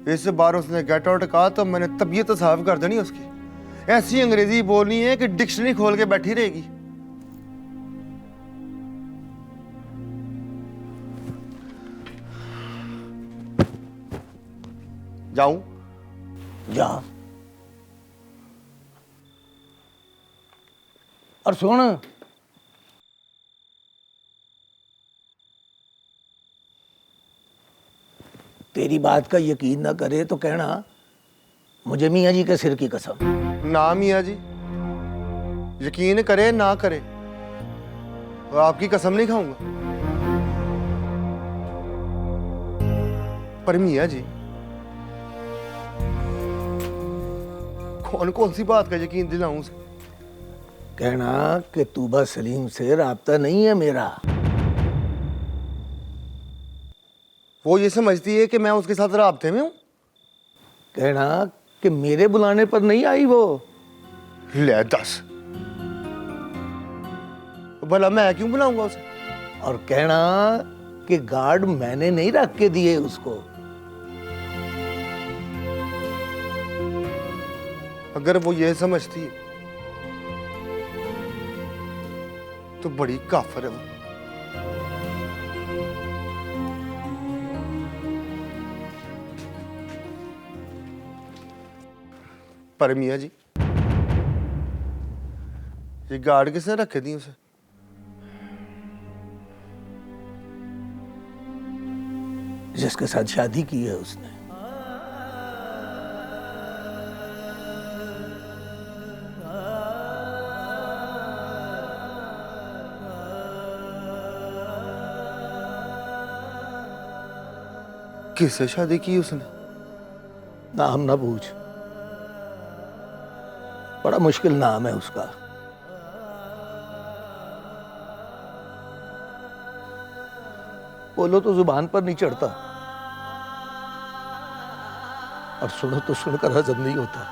इस बार उसने गेट आउट कहा तो मैंने तबीयत साफ कर देनी उसकी। ऐसी अंग्रेजी बोलनी है कि डिक्शनरी खोल के बैठी रहेगी। जाऊं? जा, और सुन, तेरी बात का यकीन ना करे तो कहना मुझे मियाँ जी के सिर की कसम। ना मियाँ जी, यकीन करे ना करे, तो आपकी कसम नहीं खाऊंगा। पर मियाँ जी, कौन कौन सी बात का यकीन दिलाऊं उसे? कहना कि तूबा सलीम से राब्ता नहीं है मेरा। वो ये समझती है कि मैं उसके साथ राब्ते में हूं। कहना कि मेरे बुलाने पर नहीं आई वो। ले दस, भला मैं क्यों बुलाऊंगा उसे? और कहना कि गार्ड मैंने नहीं रख के दिए उसको। अगर वो ये समझती है तो बड़ी काफिर है वो। पर मियाँ जी, ये गार्ड किसने रखे दी उसे? जिसके साथ शादी की है उसने। किससे शादी की उसने? नाम ना पूछ, बड़ा मुश्किल नाम है उसका। बोलो तो जुबान पर नहीं चढ़ता, और सुनो तो सुनकर हजम नहीं होता।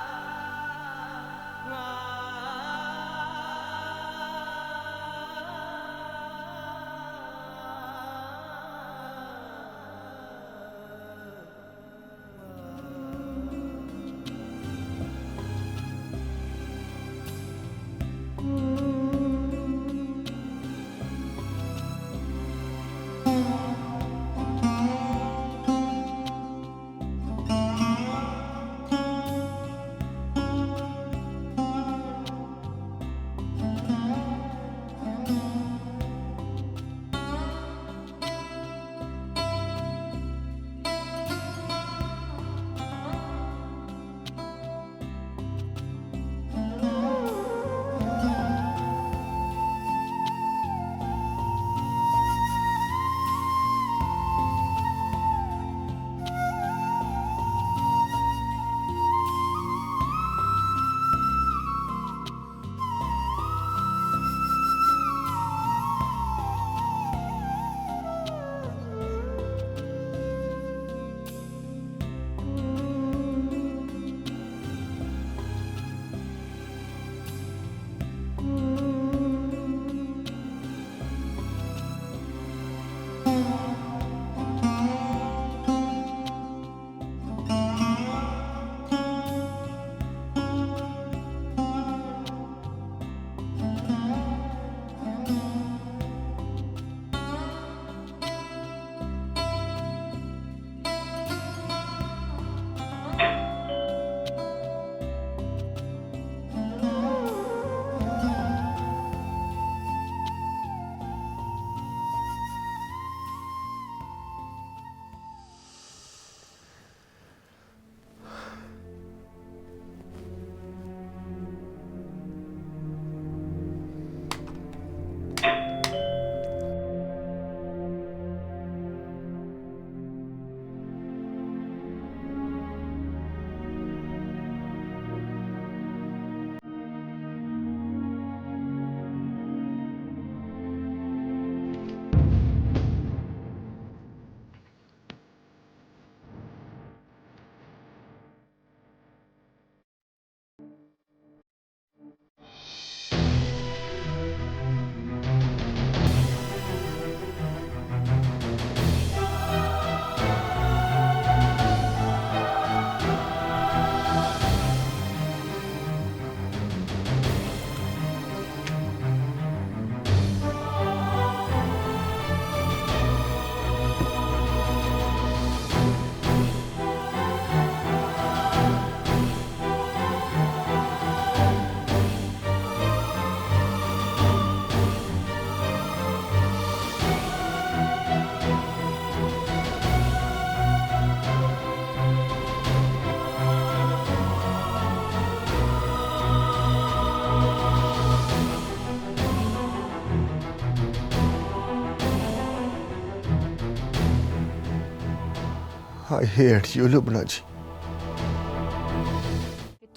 आई हेट यू लुबना जी।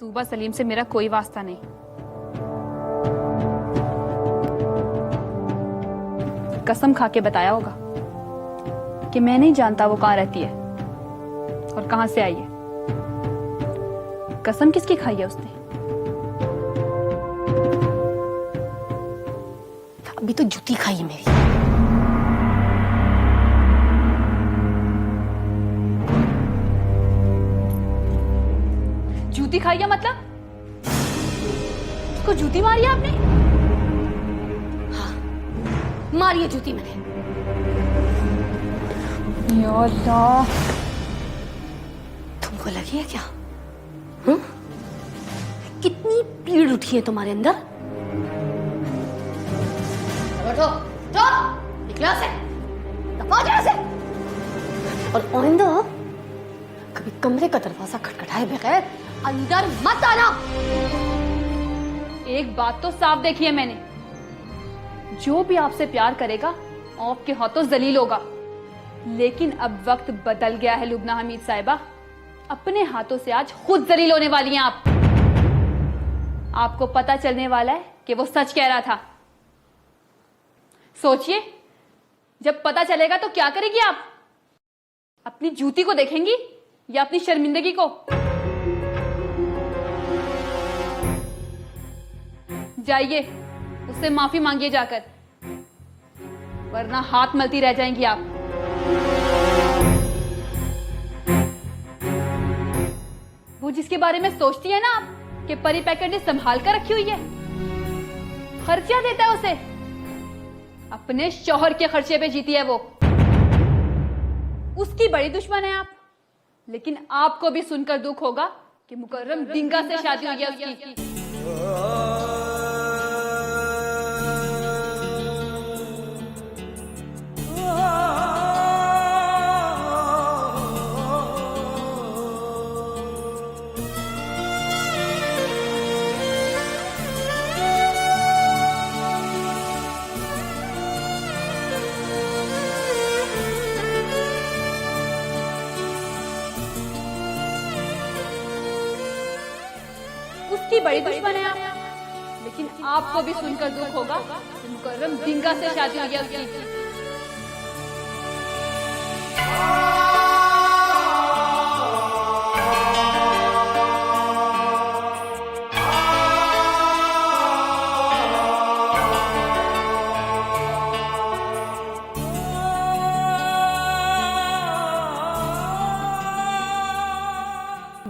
तूबा सलीम से मेरा कोई वास्ता नहीं। कसम खा के बताया होगा कि मैं नहीं जानता वो कहाँ रहती है और कहाँ से आई है। कसम किसकी खाई है उसने? अभी तो जूती खाई है मेरी। जूती खाई है मतलब? उसको जूती मारी है आपने? हाँ, मारी है जूती मैंने। या अल्लाह, तुमको लगी है क्या? हुँ? कितनी पीड़ उठी है तुम्हारे अंदर? बैठो, उठो, निकलो से, दफा जाओ से। और आइंदा कभी कमरे का दरवाजा खटखटाए बगैर अंदर मत आना। एक बात तो साफ देखी है मैंने, जो भी आपसे प्यार करेगा आपके हाथों जलील होगा। लेकिन अब वक्त बदल गया है लुबना हमीद साहिबा, अपने हाथों से आज खुद जलील होने वाली हैं आप। आपको पता चलने वाला है कि वो सच कह रहा था। सोचिए, जब पता चलेगा तो क्या करेगी आप? अपनी जूती को देखेंगी या अपनी शर्मिंदगी को? जाइए, उससे माफी मांगिए जाकर, वरना हाथ मलती रह जाएंगी आप। वो जिसके बारे में सोचती है ना आप कि परी पैकेट ने संभाल कर रखी हुई है, खर्चा देता है उसे, अपने शौहर के खर्चे पे जीती है वो। उसकी बड़ी दुश्मन है आप। लेकिन आपको भी सुनकर दुख होगा कि मुकर्रम दिंगा से शादी हुई है उसकी। उसकी बड़ी दुश्मन है आप। लेकिन आपको भी सुनकर दुख होगा कि मुकर्रम दिंगा से शादी हुई है उसकी।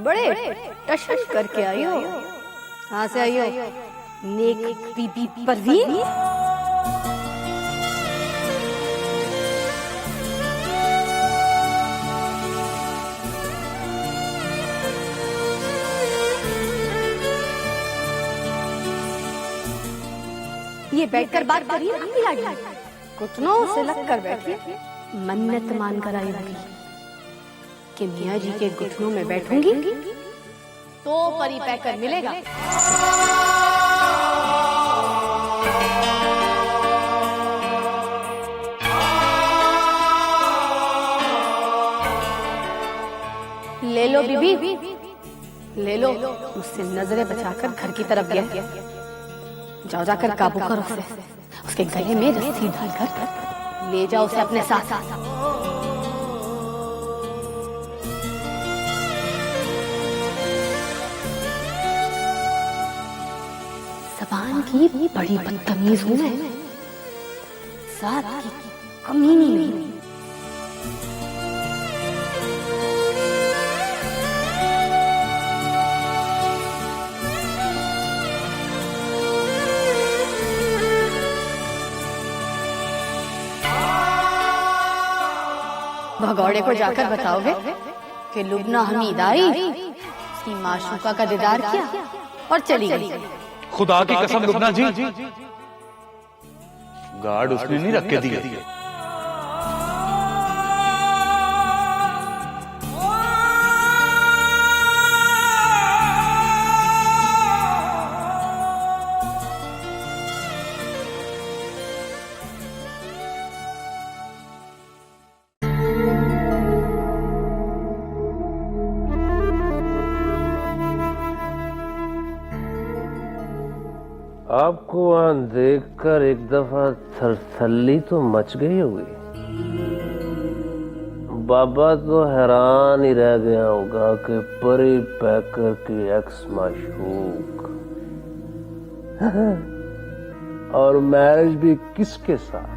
बड़े टशन करके आई हो। कहाँ से आई हो? नेक बीबी परवीन? ये बैठकर बात करिए ना लाडी, घुटनों से लग कर बैठिए। मन्नत मान कर आई होगी कि मियाँ जी के घुटनों में बैठूंगी तो परी पैकर मिलेगा। लो बीबी, ले लो। मुझसे नजरें बचाकर घर की तरफ गया। जाओ जाकर काबू करो उसे, उसके गले में रस्सी डालकर ले जाओ उसे अपने साथ। जबान की बड़ी बदतमीज हूं मैं, साथ की कमीनी नहीं। भगौड़े को जाकर बताओगे कि लुबना हमीद आई, उसकी माशूका का दीदार किया और चली गई। खुदा की कसम लुबना जी, गार्ड उसने नहीं रख के दिए। आपको वहां देखकर एक दफा थरथल्ली तो मच गई होगी। बाबा तो हैरान ही रह गया होगा कि परी पैकर की एक्स माशूक और मैरिज भी किसके साथ।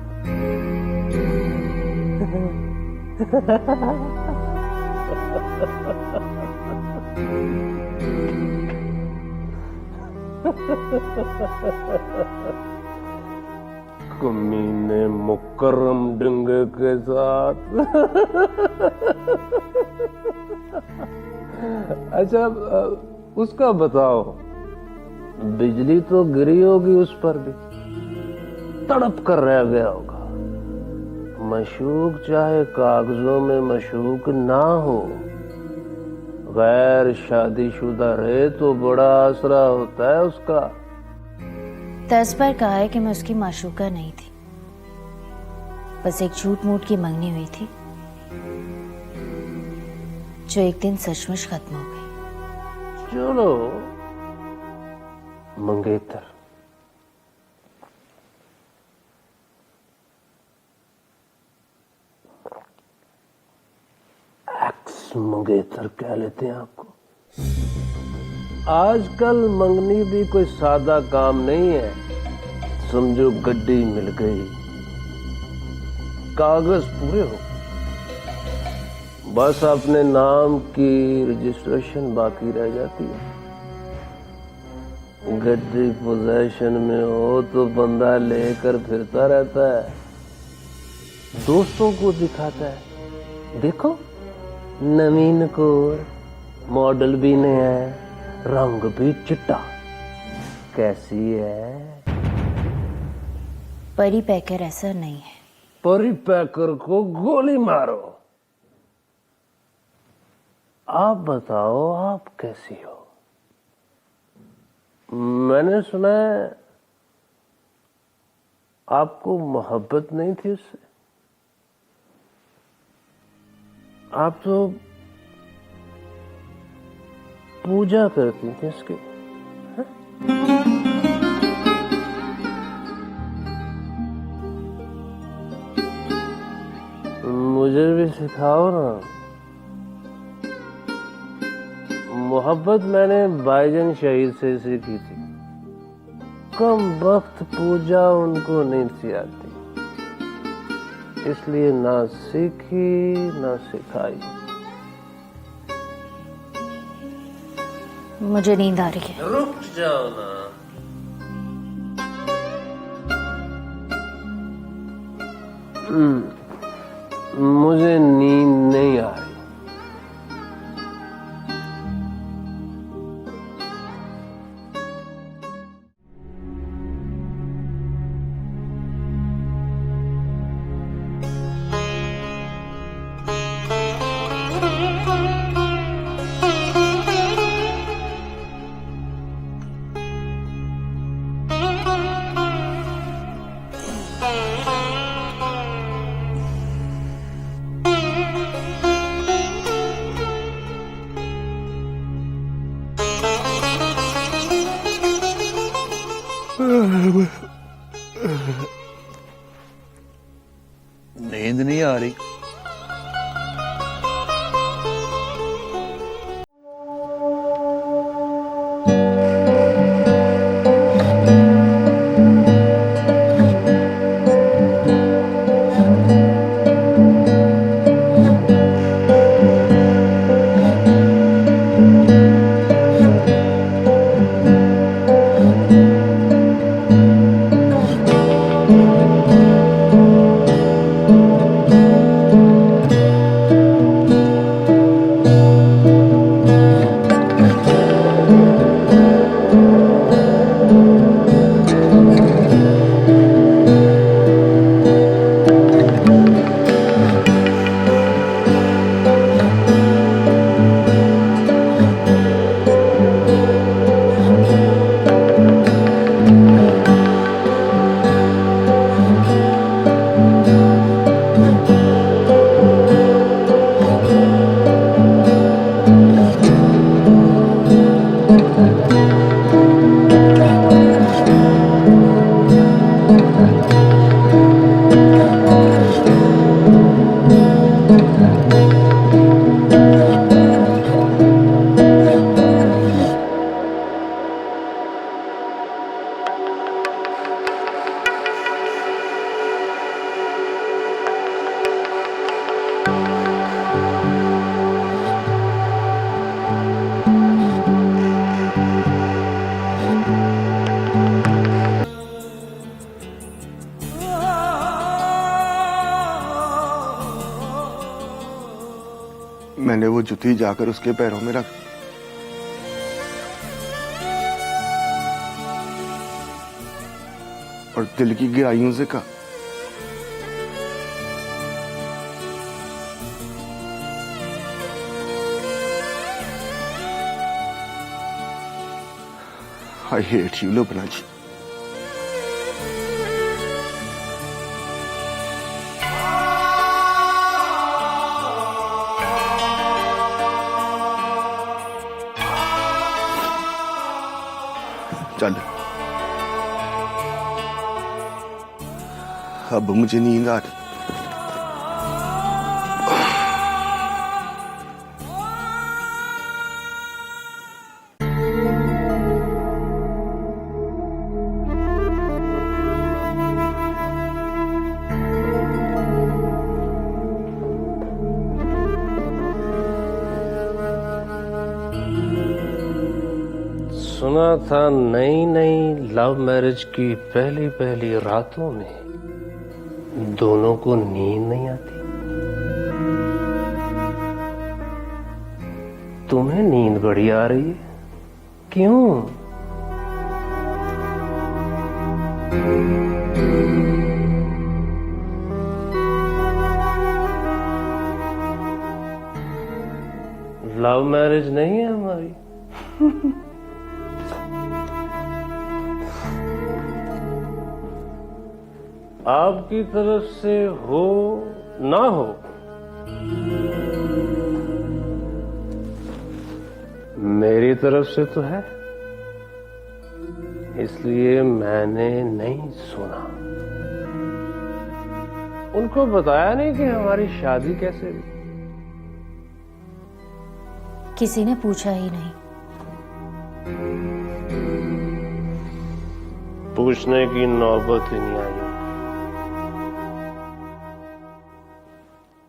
कमीने मुकर्रम डंगे के साथ। अच्छा उसका बताओ, बिजली तो गिरी होगी उस पर भी, तड़प कर रह गया होगा। मशूक चाहे कागजों में मशूक ना हो, गैर शादीशुदा रहे तो बड़ा आसरा होता है उसका। तर्ज पर कहा है कि मैं उसकी माशूका नहीं थी, बस एक झूठ मूठ की मंगनी हुई थी जो एक दिन सचमुच खत्म हो गई। चलो मंगेतर, एक्स मंगेतर कह लेते हैं आपको। आजकल मंगनी भी कोई सादा काम नहीं है। समझो गड्डी मिल गई, कागज पूरे हो, बस अपने नाम की रजिस्ट्रेशन बाकी रह जाती है। गड्डी पोजेशन में हो तो बंदा लेकर फिरता रहता है, दोस्तों को दिखाता है, देखो नवीन कोर, मॉडल भी नया है, रंग भी चिट्टा, कैसी है। परी पैकर ऐसा नहीं है। परी पैकर को गोली मारो। आप बताओ आप कैसी हो। मैंने सुना है आपको मोहब्बत नहीं थी उससे। आप तो पूजा करती थी उसकी। मुझे भी सिखाओ ना। मोहब्बत मैंने भाईजान शहीद से सीखी थी। कम वक्त पूजा उनको नहीं सी आती, इसलिए ना सीखी ना सिखाई। मुझे नींद आ रही है। रुक जाओ ना। मुझे नींद नहीं आ रही। नींद नहीं आ रही। मैंने वो जूती जाकर उसके पैरों में रख और दिल की गहराइयों से कहा, I hate you, लुबना जी। चल, अब मुझे नींद आ रही। सुना था नई नई लव मैरिज की पहली पहली रातों में दोनों को नींद नहीं आती। तुम्हें नींद बड़ी आ रही है, क्यों? लव मैरिज नहीं है हमारी। आपकी तरफ से हो ना हो, मेरी तरफ से तो है, इसलिए मैंने नहीं सुना। उनको बताया नहीं कि हमारी शादी कैसे हुई। किसी ने पूछा ही नहीं। पूछने की नौबत ही नहीं आई।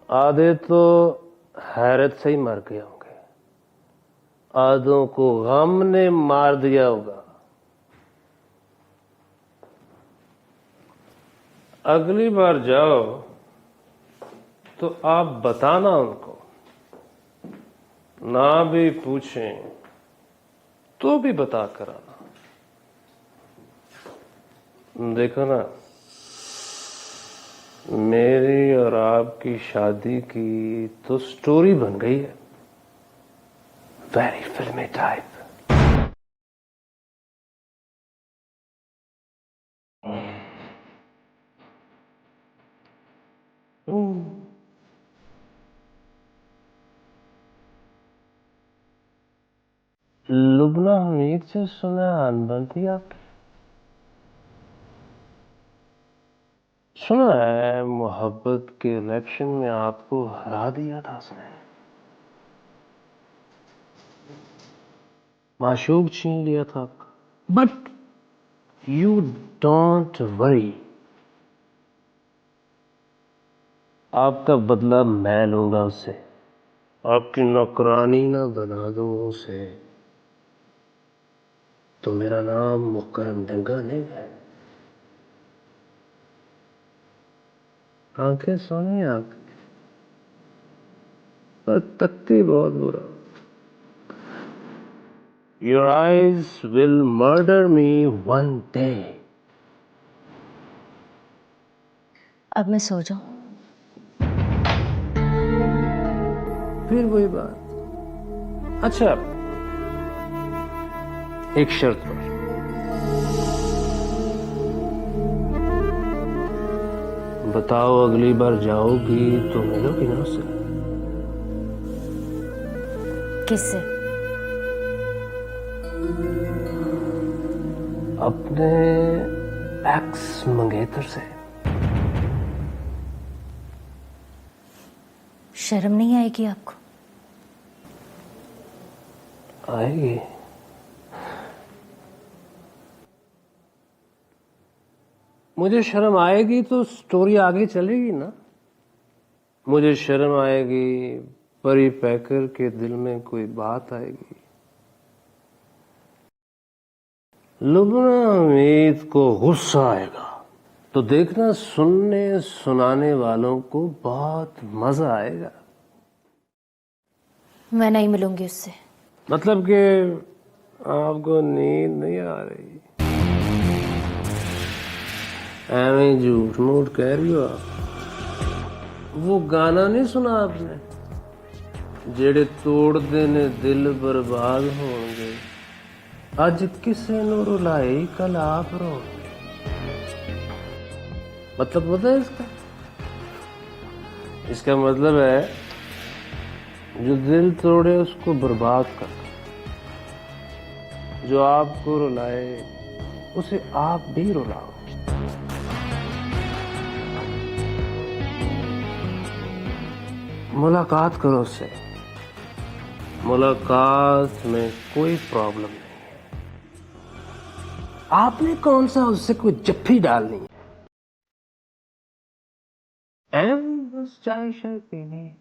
आधे तो हैरत से ही मर गए होंगे, आधों को गम ने मार दिया होगा। अगली बार जाओ तो आप बताना उनको, ना भी पूछें तो भी बता कर आना। देखो ना, मेरी और आपकी शादी की तो स्टोरी बन गई है, वेरी फिल्मी टाइप। लुबना हमीद से सुना अनबन थी आपकी। सुना है मोहब्बत के इलेक्शन में आपको हरा दिया था उसने, माशूक छीन लिया था आपका। बट यू डोंट वरी, आपका बदला मैं लूंगा उससे। आपकी नौकरानी ना बना दो उसे तो मेरा नाम मुकरम डंगा नहीं है। आंखें सोनी आंखें, पर तकती बहुत बुरा। Your eyes will murder me one day. अब मैं सो जाऊं? फिर वही बात। अच्छा, एक शर्त पर। बताओ, अगली बार जाओगी तो मिलोगी ना उससे? किससे? अपने एक्स मंगेतर से। शर्म नहीं आएगी आपको? आएगी। मुझे शर्म आएगी तो स्टोरी आगे चलेगी ना। मुझे शर्म आएगी, परी पैकर के दिल में कोई बात आएगी, लुबना हमीद को गुस्सा आएगा, तो देखना सुनने सुनाने वालों को बहुत मजा आएगा। मैं नहीं मिलूंगी उससे। मतलब कि आपको नींद नहीं आ रही? एवं झूठ मूठ कह रही हो आप। वो गाना नहीं सुना आपने, जेड़े तोड़ते ने दिल बर्बाद होंगे, अज किसे नु रुलाई कल आप रोगे। मतलब पता है इसका? इसका मतलब है जो दिल तोड़े उसको बर्बाद कर, जो आपको रुलाए उसे आप भी रुलाओ। मुलाकात करो उससे। मुलाकात में कोई प्रॉब्लम नहीं है। आपने कौन सा उससे कोई जफ्फी डालनी है? बस चाय शाय पीनी है।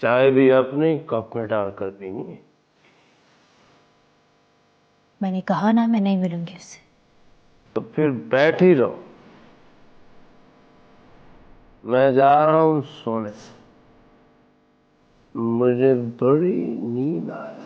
चाय भी अपने कप में डालकर पीनी है। मैंने कहा ना मैं नहीं मिलूंगी उससे। तो फिर बैठ ही रहो, मैं जा रहा हूं सोने। मुझे बड़ी नींद आया।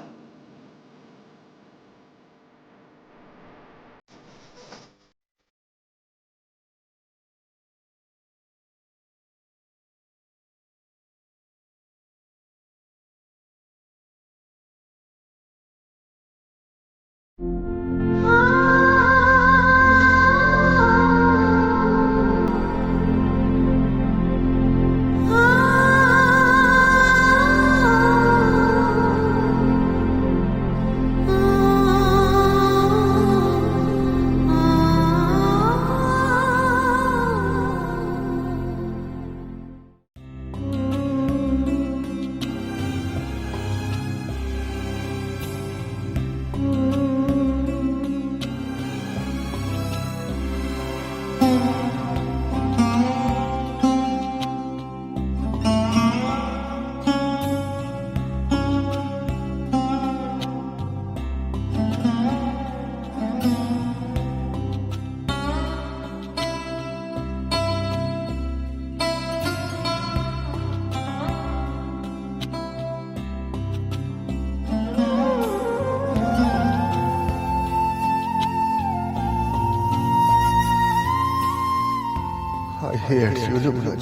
I hate you, Lubna.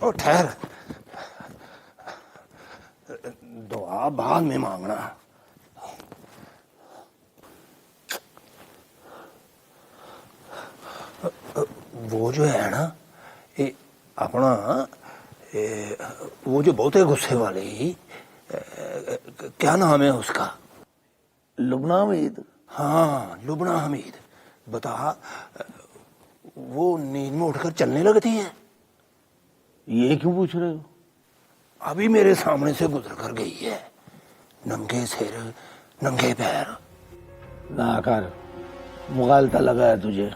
ओ ठहर, दुआ बाद में मांगना। वो जो है ना, ये अपना वो जो बहुत है गुस्से वाले ही, क्या नाम है उसका? लुबना हमीद। हाँ, लुबना हमीद। बता, वो नींद में उठकर चलने लगती है। ये क्यों पूछ रहे हो? अभी मेरे सामने से गुजर कर गई है, नंगे सिर नंगे पैर। ना कर, मुगालता लगा है तुझे।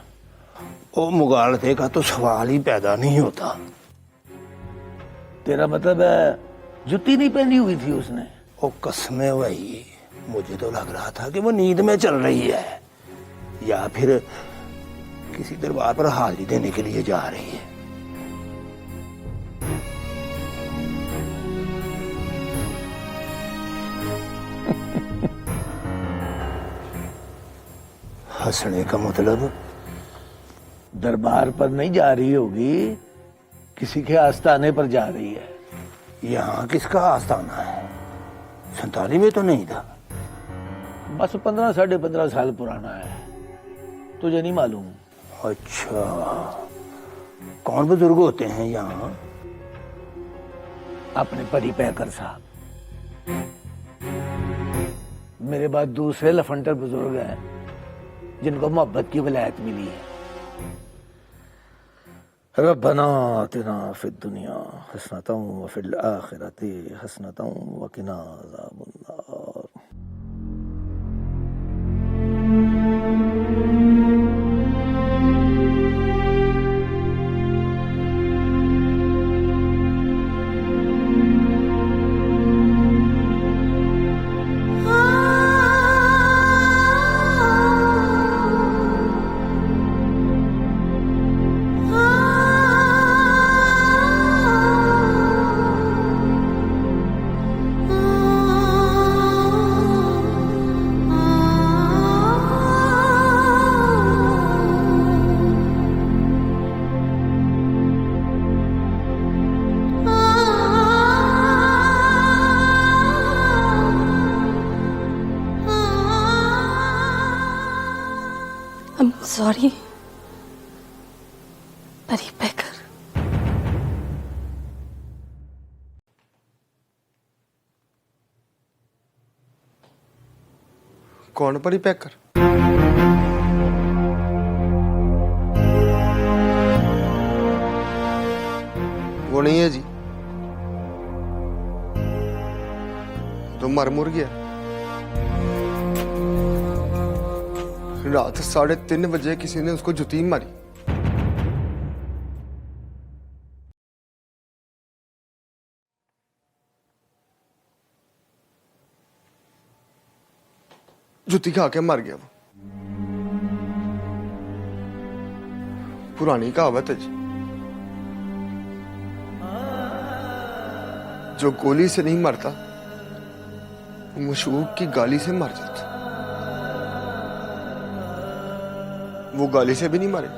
ओ मुगालते का तो सवाल ही पैदा नहीं होता। तेरा मतलब है जुत्ती नहीं पहनी हुई थी उसने? ओ कसमें वही, मुझे तो लग रहा था कि वो नींद में चल रही है या फिर किसी दरबार पर हाजिरी देने के लिए जा रही है। हंसने का मतलब? दरबार पर नहीं जा रही होगी, किसी के आस्थाने पर जा रही है। यहाँ किसका आस्थाना है? 47 में तो नहीं था। बस 15 साढ़े 15 साल पुराना है, तुझे नहीं मालूम? अच्छा, कौन बुजुर्ग होते हैं यहाँ? अपने परी पैकर साहब। मेरे बाद दूसरे लफंटर बुजुर्ग हैं जिनको मोहब्बत की वलायत मिली है। रब्बना आतिना फिद दुनिया हसनतम व फिल आखिरति हसनतम व किना अज़ाबन्नार। सॉरी परी पैकर। कौन परी पैकर? वो नहीं है जी, तो मर मुर गया। रात 3:30 बजे किसी ने उसको जुती मारी। जुती खा के मर गया वो। पुरानी कहावत है जी, जो गोली से नहीं मरता वो मशूक की गाली से मर जाता। वो गाली से भी नहीं मारे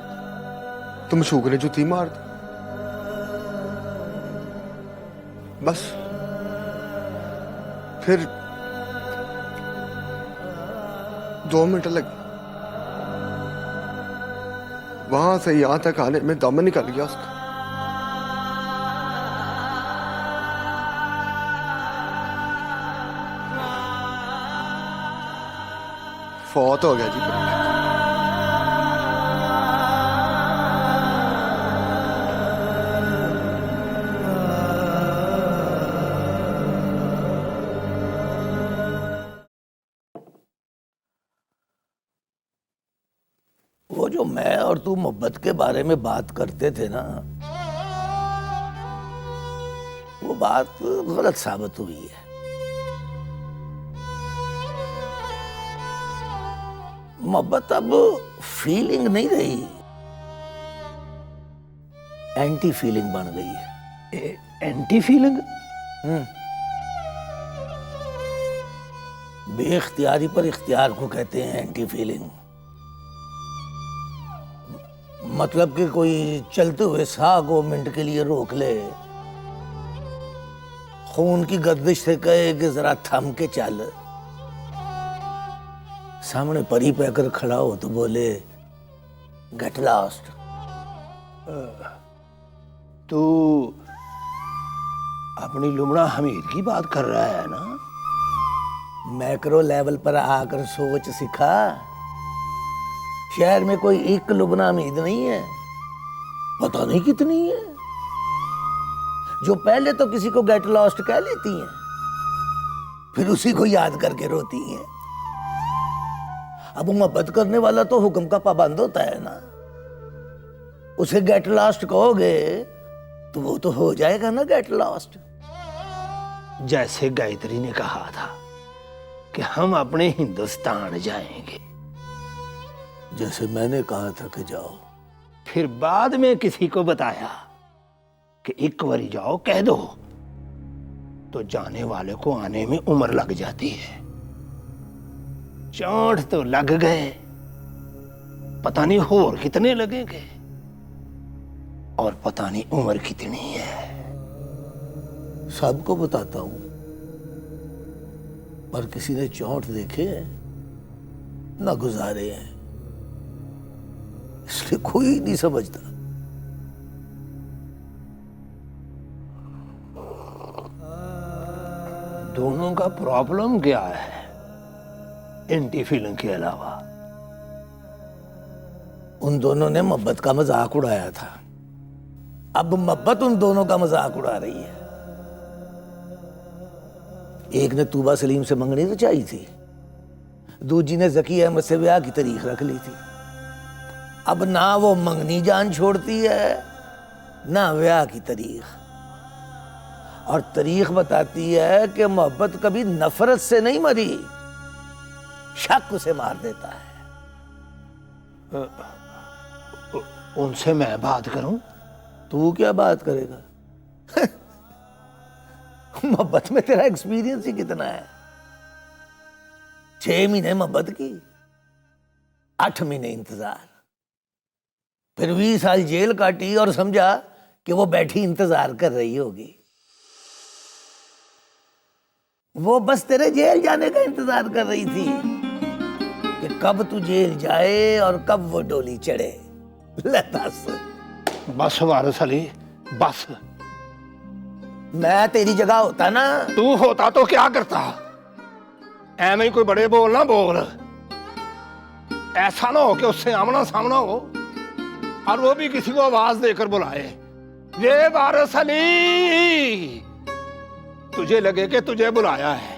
तो मशूक ने जुती मार दी। बस फिर 2 मिनट लगे, वहां से यहां तक आने में दम निकल गया उसका। फौत हो गया जी। वो जो मैं और तू मोहब्बत के बारे में बात करते थे ना, वो बात गलत साबित हुई है। मोहब्बत अब फीलिंग नहीं रही, एंटी फीलिंग बन गई है। Anti feeling? बेइख्तियारी पर इख्तियार को कहते हैं एंटी फीलिंग। मतलब कि कोई चलते हुए साह को मिनट के लिए रोक ले, खून की गर्दिश से कहे कि जरा थम के चल, सामने परी पैकर खड़ा हो तो बोले गेट लॉस्ट। तू अपनी लुमड़ा हमीद की बात कर रहा है ना? मैक्रो लेवल पर आकर सोच सिखा। शहर में कोई एक लुबना हमीद नहीं है, पता नहीं कितनी है, जो पहले तो किसी को गेट लॉस्ट कह लेती हैं, फिर उसी को याद करके रोती हैं। अब मोहब्बत करने वाला तो हुक्म का पाबंद होता है ना, उसे गेट लॉस्ट कहोगे तो वो तो हो जाएगा ना गेट लॉस्ट। जैसे गायत्री ने कहा था कि हम अपने हिंदुस्तान जाएंगे, जैसे मैंने कहा था कि जाओ, फिर बाद में किसी को बताया कि एक बारी जाओ कह दो, तो जाने वाले को आने में उम्र लग जाती है। चोट तो लग गए, पता नहीं और कितने लगेंगे, और पता नहीं उम्र कितनी है। सबको बताता हूं, पर किसी ने चोट देखे ना गुजारे हैं, इसलिए कोई नहीं समझता। दोनों का प्रॉब्लम क्या है एंटी फीलिंग के अलावा? उन दोनों ने मोहब्बत का मजाक उड़ाया था, अब मोहब्बत उन दोनों का मजाक उड़ा रही है। एक ने तूबा सलीम से मंगनी रचाई थी, दूजी ने जकी अहमद से ब्याह की तारीख रख ली थी। अब ना वो मंगनी जान छोड़ती है ना ब्याह की तारीख, और तारीख बताती है कि मोहब्बत कभी नफरत से नहीं मरी, शक उसे मार देता है। उनसे मैं बात करूं? तू क्या बात करेगा? मोहब्बत में तेरा एक्सपीरियंस ही कितना है? 6 महीने मोहब्बत की, 8 महीने इंतजार, फिर 20 साल जेल काटी और समझा कि वो बैठी इंतजार कर रही होगी। वो बस तेरे जेल जाने का इंतजार कर रही थी कि कब तू जेल जाए और कब वो डोली चढ़े। ले बस वारिस अली बस। मैं तेरी जगह होता ना। तू होता तो क्या करता? ऐਵੇਂ ही कोई बड़े बोल ना बोल, ऐसा ना हो कि उससे आमना सामना हो और वो भी किसी को आवाज देकर बुलाए, ये वारिस अली, तुझे लगे कि तुझे बुलाया है,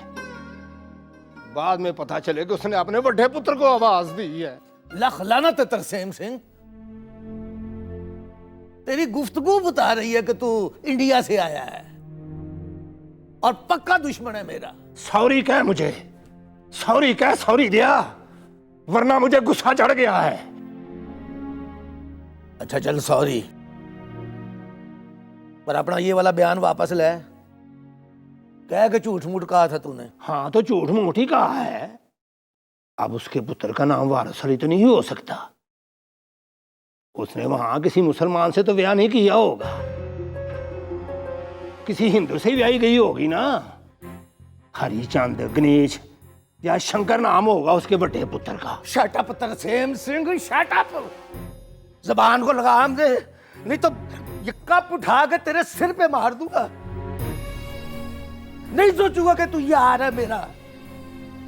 बाद में पता चले कि उसने अपने बड़े पुत्र को आवाज दी है। लख लानत है तरसेम सिंह, तेरी गुफ्तगू बता रही है कि तू इंडिया से आया है और पक्का दुश्मन है मेरा। सॉरी कह मुझे, सॉरी कह, सॉरी दिया, वरना मुझे गुस्सा चढ़ गया है। अच्छा चल सॉरी, पर अपना ये वाला बयान वापस ले, कह के झूठ मूठ कहा था तूने। हाँ तो झूठ मूठ ही कहा है। अब उसके पुत्र का नाम वारिस अली तो नहीं हो सकता, उसने वहां किसी मुसलमान से तो ब्याह नहीं किया होगा, किसी हिंदू से ब्याही गई होगी ना। हरिचंद, गणेश या शंकर नाम होगा उसके बड़े पुत्र का। Shut up Tarsem Singh, shut up, जबान को लगाम दे, नहीं तो ये कप उठा के तेरे सिर पे मार दूंगा। नहीं सोचूंगा कि तू यार है मेरा,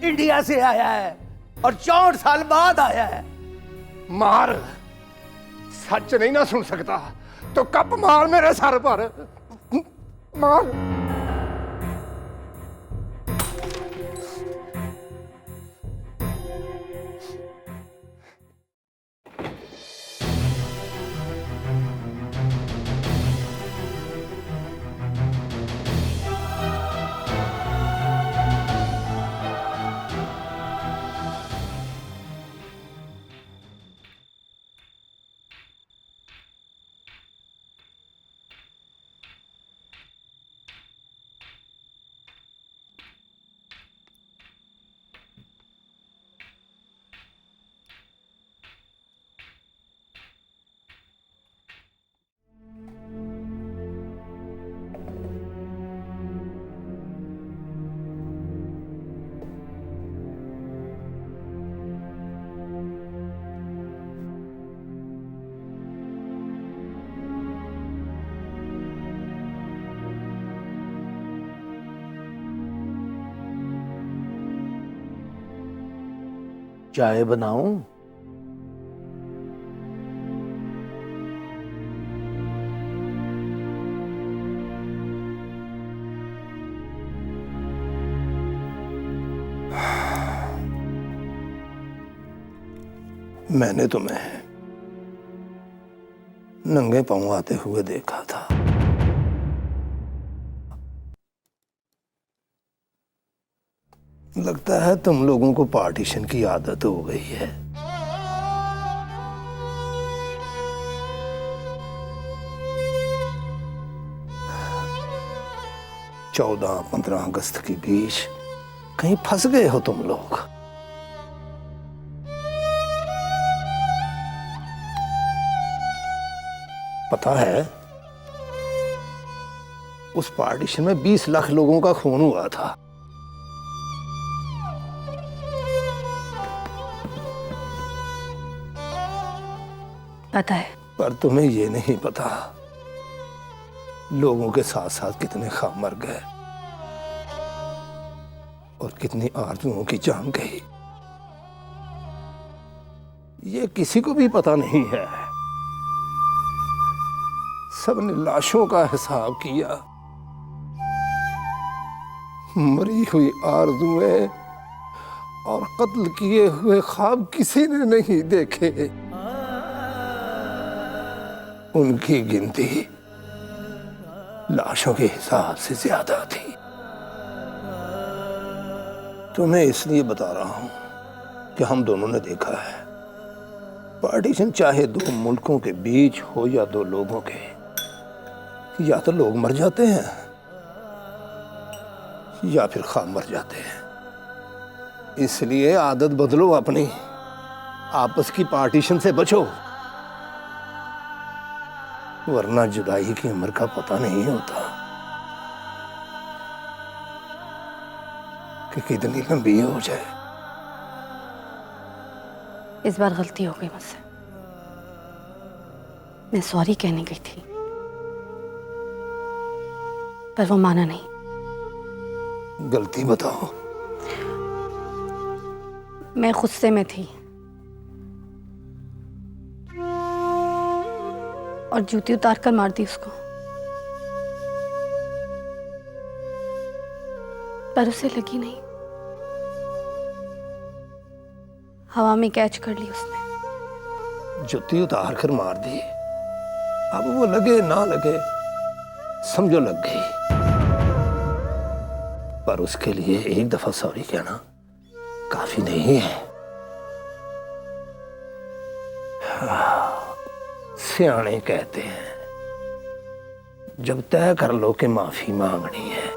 इंडिया से आया है और 64 साल बाद आया है। मार, सच नहीं ना सुन सकता तो कप मार मेरे सर पर, मार। चाय बनाऊं? मैंने तुम्हें नंगे पांव आते हुए देखा था। लगता है तुम लोगों को पार्टीशन की आदत हो गई है। चौदह 15 अगस्त के बीच कहीं फंस गए हो तुम लोग। पता है, उस पार्टीशन में 20 लाख लोगों का खून हुआ था। पता है। पर तुम्हें ये नहीं पता लोगों के साथ साथ कितने ख्वाब मर गए और कितनी आरज़ुओं की जान गई। ये किसी को भी पता नहीं है। सबने लाशों का हिसाब किया, मरी हुई आरज़ुएं और कत्ल किए हुए ख्वाब किसी ने नहीं देखे। उनकी गिनती लाशों के हिसाब से ज्यादा थी। तुम्हें इसलिए बता रहा हूं कि हम दोनों ने देखा है, पार्टीशन चाहे दो मुल्कों के बीच हो या दो लोगों के, या तो लोग मर जाते हैं या फिर ख्वाब मर जाते हैं। इसलिए आदत बदलो अपनी, आपस की पार्टीशन से बचो, वरना जुदाई की उम्र का पता नहीं होता कि कितनी लंबी हो जाए। इस बार गलती हो गई मुझसे। मैं सॉरी कहने गई थी, पर वो माना नहीं। गलती बताओ। मैं गुस्से में थी और जूती उतार कर मार दी उसको, पर उसे लगी नहीं। हवा में कैच कर ली उसने। जुत्ती उतार कर मार दी, अब वो लगे ना लगे समझो लग गई। पर उसके लिए एक दफा सॉरी कहना काफी नहीं है। सियाने कहते हैं, जब तय कर लो कि माफी मांगनी है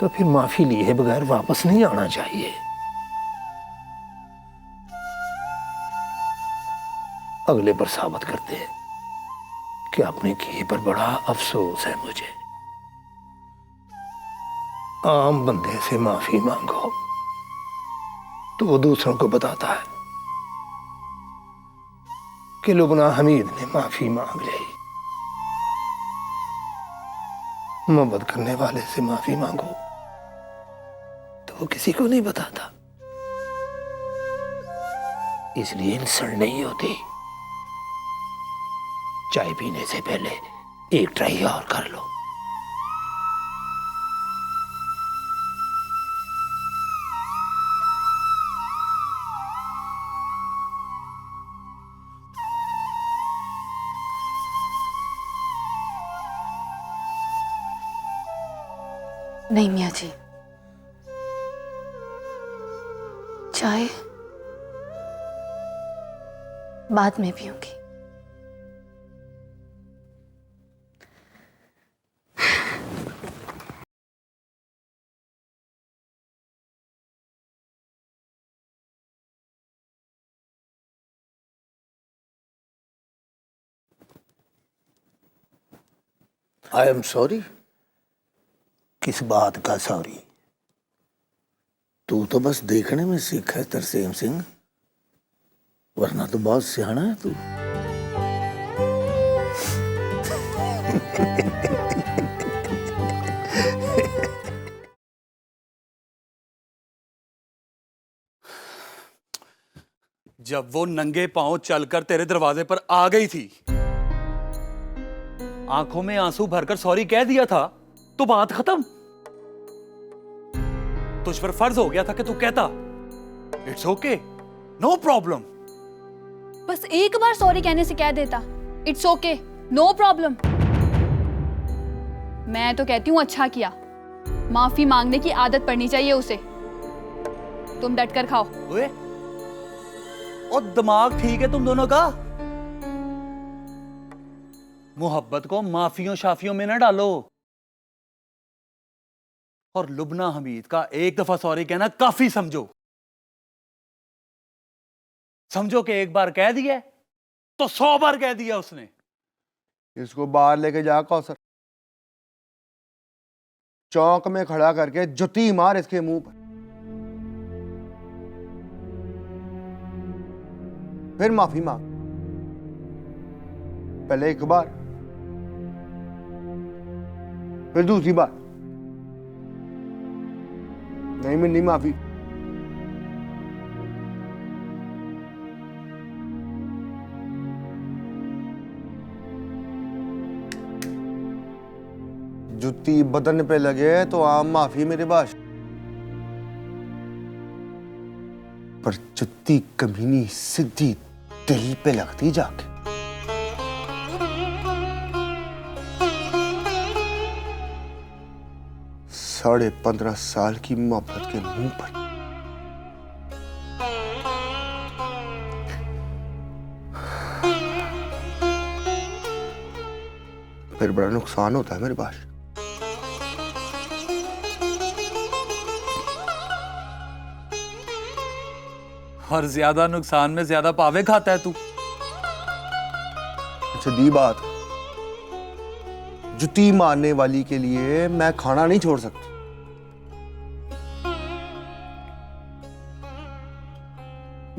तो फिर माफी लिए बगैर वापस नहीं आना चाहिए। अगले पर साबित करते हैं कि अपने किए पर बड़ा अफसोस है मुझे। आम बंदे से माफी मांगो तो वो दूसरों को बताता है कि लुबना हमीद ने माफी मांग ली। मोहब्बत करने वाले से माफी मांगो तो वो किसी को नहीं बताता। इसलिए इंसल्ट नहीं होती। चाय पीने से पहले एक ट्राई और कर लो। नहीं मियाँ जी, चाय बाद में पीऊंगी। I am sorry. किस बात का सॉरी? तू तो बस देखने में सीखा है तरसेम सिंह, वरना तो बहुत सियाना है तू। जब वो नंगे पांव चलकर तेरे दरवाजे पर आ गई थी, आंखों में आंसू भरकर सॉरी कह दिया था, तो बात खत्म। तुझ पर फर्ज हो गया था कि तू कहता इट्स ओके, नो प्रॉब्लम। बस एक बार सॉरी कहने से कह देता इट्स ओके, नो प्रॉब्लम। मैं तो कहती हूं अच्छा किया, माफी मांगने की आदत पड़नी चाहिए उसे। तुम डट कर खाओ। ओए, और दिमाग ठीक है तुम दोनों का? मोहब्बत को माफियों शाफियों में ना डालो। और लुबना हमीद का एक दफा सॉरी कहना काफी समझो। समझो कि एक बार कह दिया तो 100 बार कह दिया उसने। इसको बाहर लेके जा कौसर, चौक में खड़ा करके जुती मार इसके मुंह पर, फिर माफी मांग। पहले एक बार, फिर दूसरी बार। नहीं मिलनी माफी। जुत्ती बदन पे लगे तो आम माफी मेरे पास, पर जुत्ती कमीनी सीधी दिल पे लगती जाके। 15.5 साल की मोहब्बत के मुंह पर फिर बड़ा नुकसान होता है मेरे पास। और ज्यादा नुकसान में ज्यादा पावे खाता है तू। सीधी बात, जुती मारने वाली के लिए मैं खाना नहीं छोड़ सकती।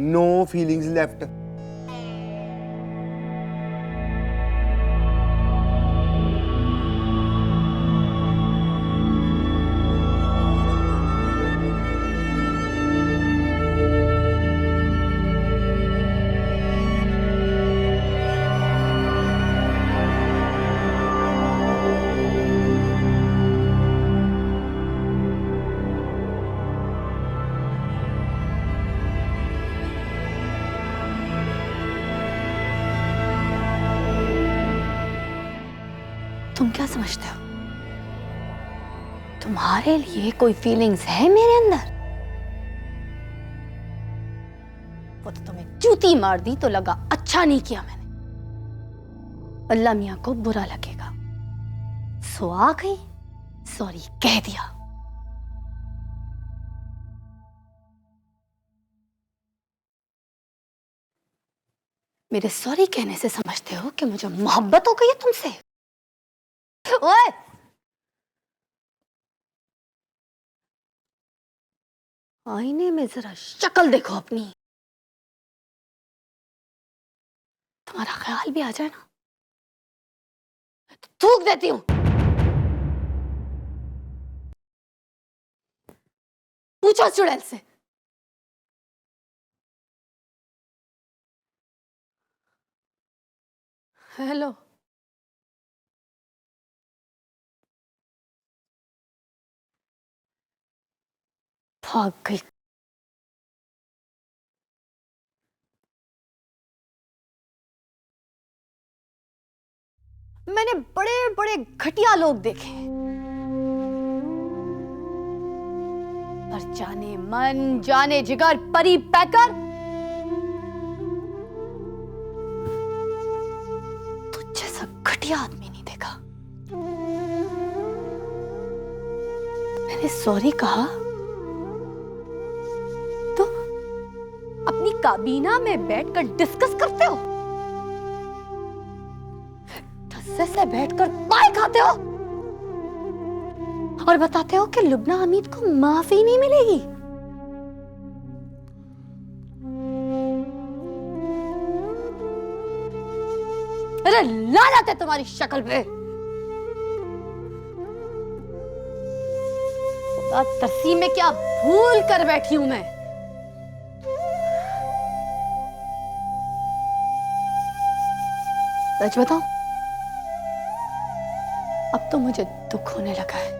No feelings left. तुम क्या समझते हो? तुम्हारे लिए कोई फीलिंग्स है मेरे अंदर? वो तो तुम्हें जूती मार दी तो लगा अच्छा नहीं किया मैंने, अल्लाह मियां को बुरा लगेगा, सो आ गई, सॉरी कह दिया। मेरे सॉरी कहने से समझते हो कि मुझे मोहब्बत हो गई है तुमसे? ओए! आईने में जरा शक्ल देखो अपनी, तुम्हारा ख्याल भी आ जाए ना तो थूक देती हूं। पूछो चुड़ैल से। हेलो, भाग गई। मैंने बड़े बड़े घटिया लोग देखे, पर जाने मन जाने जिगर परी पैकर तुझ जैसा घटिया आदमी नहीं देखा। मैंने सॉरी कहा तो अपनी काबीना में बैठकर डिस्कस करते हो, धस्से से बैठकर पाए खाते हो और बताते हो कि लुबना हमीद को माफी नहीं मिलेगी। अरे लानत है तुम्हारी शक्ल पे। खुदा तरसी में क्या भूल कर बैठी हूं मैं। सच बताऊं, अब तो मुझे दुख होने लगा है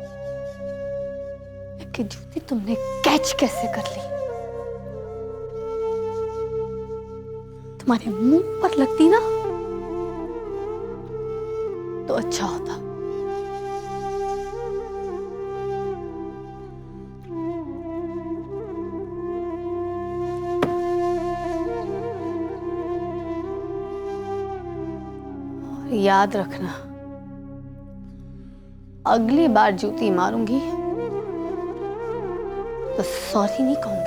कि जूती तुमने कैच कैसे कर ली। तुम्हारे मुंह पर लगती ना तो अच्छा होता। और याद रखना, अगली बार जूती मारूंगी तो सॉरी नहीं कहूंगी।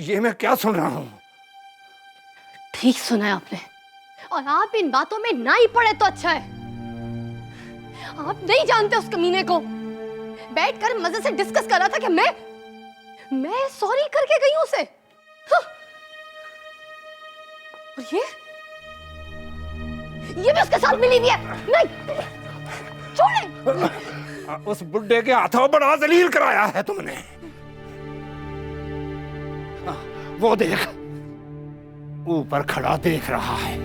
ये मैं क्या सुन रहा हूं? ठीक सुना है आपने, और आप इन बातों में ना ही पड़े तो अच्छा है। आप नहीं जानते उस कमीने को। बैठकर मजे से डिस्कस कर रहा था कि मैं सॉरी करके गई हूं उसे। हाँ। और ये भी उसके साथ मिली हुई है। नहीं, छोड़े। उस बुड्ढे के हाथों बड़ा जलील कराया है तुमने। वो देख, ऊपर खड़ा देख रहा है।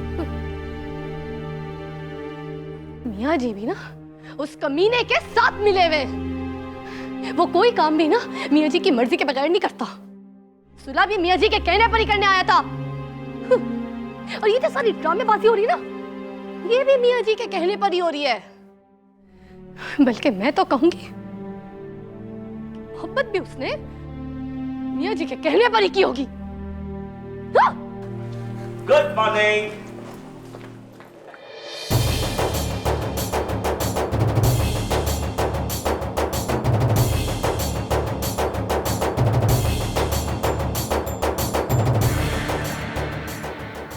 मियाँ जी भी ना उस कमीने के साथ मिले हुए। वो कोई काम भी ना मियाँ जी की मर्जी के बगैर नहीं करता। सुलह भी मियाँ जी के कहने पर ही करने आया था। और ये तो सारी ड्रामेबाजी हो रही ना, ये भी मियाँ जी के कहने पर ही हो रही है। बल्कि मैं तो कहूंगी मोहब्बत भी उसने मियाँ जी के कहने पर ही की होगी। हाँ? Good morning.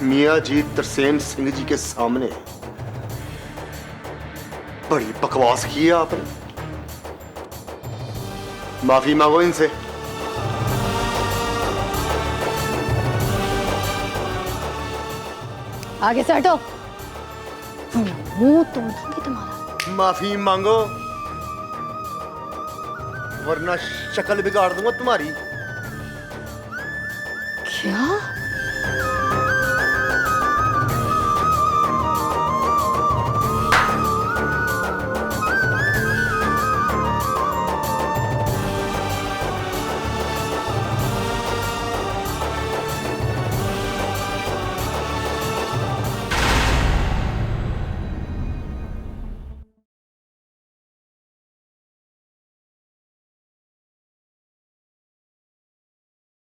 मियाँ जी तरसेम सिंह जी के सामने बड़ी बकवास की है आपने। माफी मांगो इनसे। आगे से हटो, मुंह तोड़ दूंगी तुम्हारा। माफी मांगो वरना शक्ल बिगाड़ दूंगा तुम्हारी। क्या?